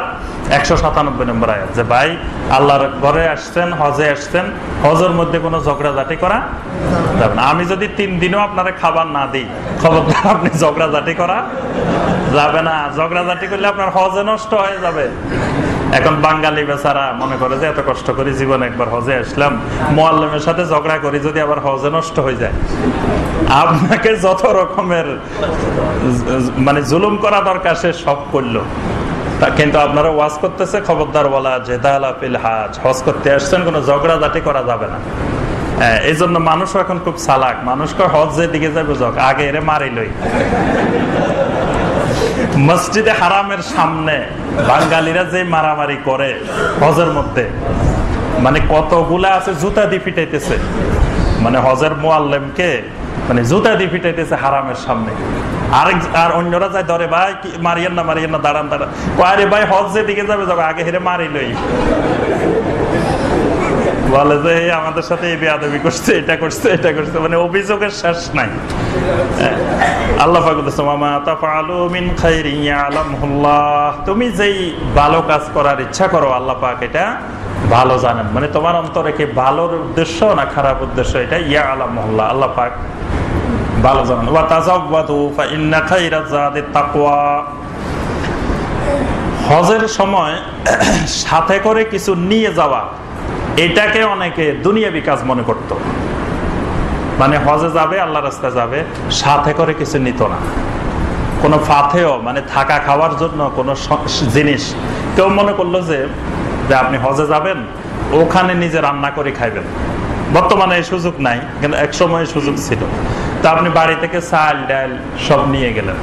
197 নম্বর আয়াত, যে ভাই আল্লাহর ঘরে আসছেন, হজে আসছেন, হজের মধ্যে কোনো ঝগড়াঝাটি করা যাবে না। আমি যদি 3 দিনও আপনারা খাবার না দিই, খবরদার আপনি ঝগড়াঝাটি করা যাবে না। ঝগড়াঝাটি করলে আপনার হজে নষ্ট হয়ে যাবে। এখন বাঙালি বেচারা মনে করে যে এত কষ্ট করি, জীবনে একবার হজে আসলাম, মুআল্লিমের সাথে ঝগড়া করি, যদি আবার হজে নষ্ট হয়ে যায়। আপনাকে যত রকমের মানে জুলুম করা দরকার সে সব করলো, কিন্তু আপনারা ওয়াজ করতেছে খবরদার ওয়ালা জেদালা ফিল হজ, হজ করতে আসছেন, কোনো ঝগড়াঝাটি করা যাবে না। এই জন্য মানুষ এখন খুব চালাক, মানুষকে হজ যেদিকে যাবে যাক, আগে এরে মারি লই। মসজিদে হারামের সামনে বাঙালিরা যে মারামারি করে হজের মধ্যে, মানে কতগুলা আছে জুতা দিয়ে পিটাইতেছে, মানে হজের মুআল্লিমকে মানে জুতা দিয়ে পিটাইতেছে হারামের সামনে। আর অন্যরা যায় ধরে, ভাই মারিয়েন না মারিয়েন না, দাঁড়ান দাঁড়ান, আরে ভাই হজ যেদিকে যাবে যাবে, আগে হেরে মারি লই। বলে যে আমাদের সাথে এই বেয়াদবি করছে, এটা করছে, এটা করছে, মানে অভিযোগের শেষ নাই। আল্লাহ পাক বলেছে মামা তাফআলু মিন খাইরিন ইয়ালামুল্লাহ, তুমি যেই ভালো কাজ করার ইচ্ছা করো আল্লাহ পাক এটা ভালো জানেন, মানে তোমার অন্তরে কি ভালোর উদ্দেশ্য না খারাপ উদ্দেশ্য, এটা ইয়ালামুল্লাহ, আল্লাহ পাক ভালো জানেন। ওয়া তাযাওয়াদু ফা ইন্না খাইরাজ যাদিত তাকওয়া, হজের সময় সাথে করে কিছু নিয়ে যাওয়া, এটাকে অনেকে দুনিয়াবি কাজ মনে করত। মানে হজে যাবে, আল্লাহর রাস্তায় যাবে, সাথে করে কিছু নিত না, কোনো ফাতেও মানে থাকা খাওয়ার জন্য কোনো জিনিস। কেউ মনে করলো যে আপনি হজে যাবেন, ওখানে নিজে রান্না করে খাইবেন। বর্তমানে এই সুযোগ নাই, কিন্তু এক সময় সুযোগ ছিল। তো আপনি বাড়ি থেকে চাল ডাল সব নিয়ে গেলেন,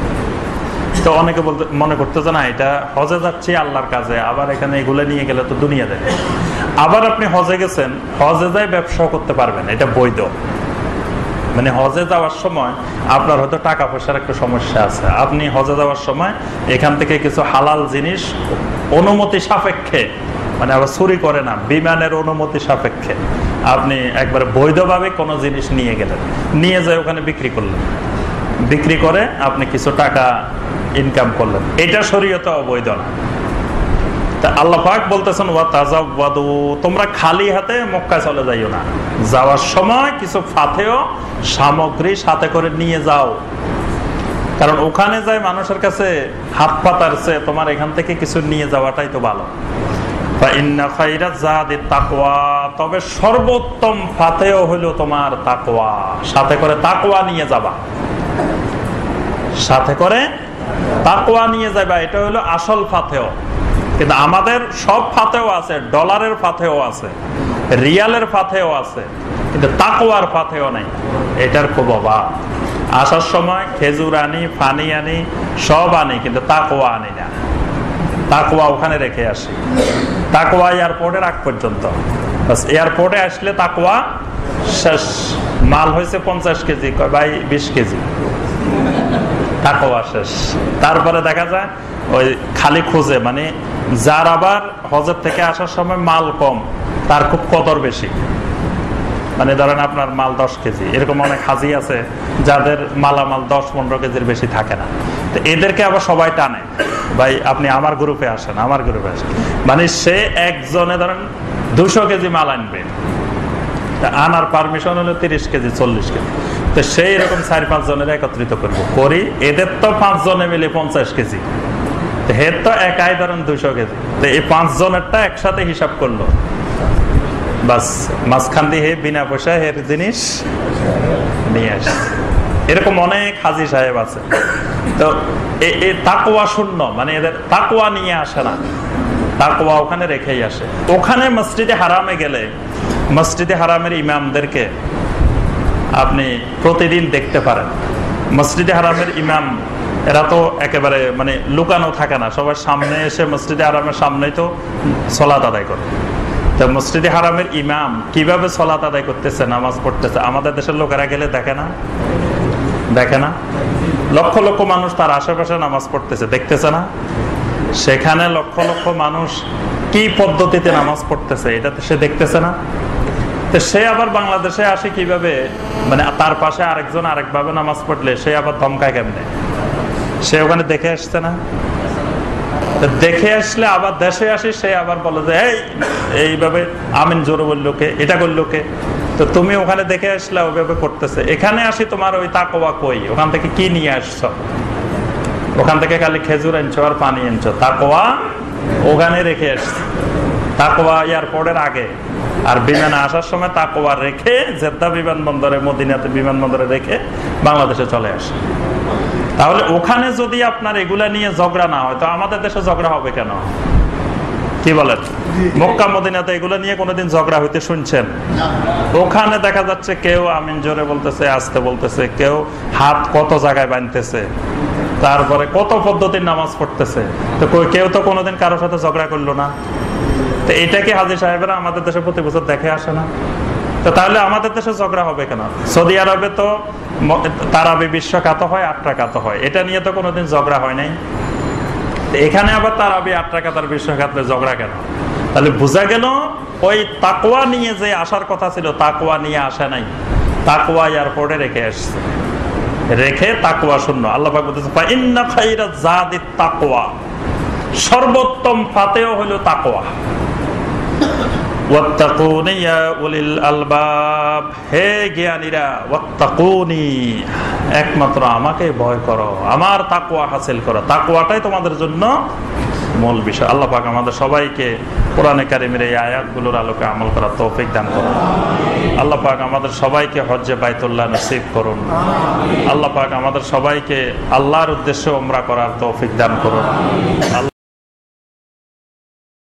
তো অনেকে বলতে মনে করতে যে না এটা হজে যাচ্ছি আল্লাহর কাজে, আবার এখানে এগুলো নিয়ে গেলে তো দুনিয়া দেয়। আবার আপনি হজে গেছেন, হজে যাই ব্যবসা করতে পারবেন, এটা বৈধ। মানে হজে যাওয়ার সময় আপনার হয়তো টাকা পয়সার একটা সমস্যা আছে, আপনি হজে যাওয়ার সময় এখান থেকে কিছু হালাল জিনিস অনুমতি সাপেক্ষে, মানে আবার চুরি করে না, বিমানের অনুমতি সাপেক্ষে আপনি একবারে বৈধভাবে কোনো জিনিস নিয়ে গেলেন, নিয়ে যায় ওখানে বিক্রি করলেন, বিক্রি করে আপনি কিছু টাকা ইনকাম করলেন, এটা শরীয়তে অবৈধ না। তা আল্লাহ পাক বলতেছেন ওয়া তাযাওয়াদু, তোমরা খালি হাতে মক্কা চলে যাইও না, যাওয়ার সময় কিছু ফাতেও সামগ্রী সাথে করে নিয়ে যাও, কারণ ওখানে যায় মানুষের কাছে হাত পাতার চেয়ে তোমার এখান থেকে কিছু নিয়ে যাওয়াটাই তো ভালো। ফা ইন্না খাইরাজ যাদিত তাকওয়া, তবে সর্বোত্তম ফাতেও হলো তোমার তাকওয়া, সাথে করে তাকওয়া নিয়ে যাবা, সাথে করে তাকওয়া নিয়ে যাবা, এটা হলো আসল ফাতেও। কিন্তু আমাদের সব ফাতেও আছে, ডলারের ফাতেও আছে, রিয়ালের ফাতেও আছে, কিন্তু তাকওয়ার ফাতেও নাই, এটার খুব অভাব। আসার সময় খেজুর আনি, পানি আনি, সব আনি, কিন্তু তাকওয়া আনি না, তাকওয়া ওখানে রেখে আসি। তাকওয়া এয়ারপোর্টে রাখ পর্যন্ত, এয়ারপোর্টে আসলে তাকওয়া শেষ। মাল হয়েছে 50 কেজি, ভাই 20 কেজি, তাকওয়া শেষ। তারপরে দেখা যায় ওই খালি খুঁজে, মানে যার আবার হজের থেকে আসার সময় মাল কম, তার খুব কদর বেশি। মানে ধরেন আপনার মাল 10 কেজি, এরকম অনেক হাজি আছে যাদের মালামাল 10-15 কেজির বেশি থাকে না, তো এদেরকে আবার সবাই টানে, ভাই আপনি আমার গ্রুপে আসেন, আমার গ্রুপে আসেন। মানে সে একজনে ধরেন 200 কেজি মাল আনবে, আনার পারমিশন হলো 30 কেজি 40 কেজি, তো সেই রকম 4-5 জনের একত্রিত করবো করি, এদের তো 5 জনে মিলে 50 কেজি, হের তো একাই ধরেন 200 কেজি, তো এই 5 জনেরটা একসাথে হিসাব করলো, বাস মাঝখান দিয়ে বিনা পয়সায় এর জিনিস নিয়ে আসে। এরকম অনেক হাজি সাহেব আছে, তো তাকওয়া শূন্য, মানে এদের তাকওয়া নিয়ে আসে না, তাকওয়া ওখানে রেখেই আসে। ওখানে মসজিদে হারামে গেলে মসজিদে হারামের ইমামদেরকে আপনি প্রতিদিন দেখতে পারেন। মসজিদে হারামের ইমাম এরা তো একেবারে মানে লুকানো থাকে না, সবার সামনে এসে মসজিদে হারামের সামনেই তো সালাত আদায় করে। তো মসজিদে হারামের ইমাম কিভাবে সালাত আদায় করতেছে, নামাজ পড়তেছে, আমাদের দেশের লোকেরা গেলে দেখে না? দেখে না? লক্ষ লক্ষ মানুষ তার আশেপাশে নামাজ পড়তেছে, দেখতেছে না? সেখানে লক্ষ লক্ষ মানুষ কি পদ্ধতিতে নামাজ পড়তেছে এটা সে দেখতেছে না? তো সে আবার বাংলাদেশে আসে কিভাবে, মানে তার পাশে আরেকজন আরেকভাবে নামাজ পড়লে সে আবার ধমকায় কেমনে? সে ওখানে দেখে আসছে না? দেখে আসলে আবার দেশে আসি, সে আবার বলে যে এইভাবে আমিন জোরে বললো কে, এটা করলো কে? তো তুমি ওখানে দেখে আসলে ওইভাবে করতেছে, এখানে আসি তোমার ওই তাকওয়া কই? ওখান থেকে কি নিয়ে আসছো? ওখান থেকে খালি খেজুর আনছো আর পানি আনছো, তাকওয়া ওখানে রেখে আসছে। তাকওয়া এয়ারপোর্টের আগে আর বিমানে আসার সময় তাকওয়া রেখে জেদ্দা বিমানবন্দরে, মদিনাতে বিমানবন্দরে রেখে বাংলাদেশে চলে আসে। তাহলে ওখানে যদি আপনার এগুলা নিয়ে ঝগড়া না হয়, তো আমাদের দেশে ঝগড়া হবে কেন? কি বলেন? মক্কা মদিনাতে এগুলো নিয়ে কোনোদিন ঝগড়া হইতে শুনছেন? ওখানে দেখা যাচ্ছে কেউ আমিন জোরে বলতেছে, আস্তে বলতেছে, কেউ হাত কত জায়গায় বাঁধতেছে, তারপরে কত পদ্ধতির নামাজ পড়তেছে। তো কেউ তো কোনোদিন কারোর সাথে ঝগড়া করলো না। তো এটা কি হাজী সাহেবেরা আমাদের দেশে প্রতি বছর দেখে আসে না? তো তাহলে আমাদের দেশে ঝগড়া হবে কেন? সৌদি আরবে তো তারাবি বিশ্বখ্যাত হয়, 8 রাকাত হয়, এটা নিয়ে তো কোনোদিন ঝগড়া হয় নাই। এখানে আবার তারাবি 8 রাকাতের বিশ্বখ্যাতে ঝগড়া কেন? তাহলে বোঝা গেল ওই তাকওয়া নিয়ে যে আসার কথা ছিল, তাকওয়া নিয়ে আসে নাই, তাকওয়া এয়ারপোর্টে রেখে আসছে, রেখে তাকওয়া শূন্য। আল্লাহ পাক বলতেছে ফাইন্না খায়রাজ যাদিত তাকওয়া, সর্বোত্তম ফাতেহ হলো তাকওয়া। ওয়াত্তাকুনি ইয়া উলিল আলবাব, হে জ্ঞানীরা, ওয়াত্তাকুনি, একমাত্র আমাকে ভয় করো, আমার তাকওয়া হাসিল করো। তাকওয়াটাই তোমাদের জন্য মূল বিষয়। আল্লাহ পাক আমাদের সবাইকে কোরআনে কারিমের এই আয়াতগুলোর আলোকে আমল করার তৌফিক দান করুন। আল্লাহ পাক আমাদের সবাইকে হজ্জে বাইতুল্লাহ নসিব করুন। আল্লাহ পাক আমাদের সবাইকে আল্লাহর উদ্দেশ্যে উমরা করার তৌফিক দান করুন।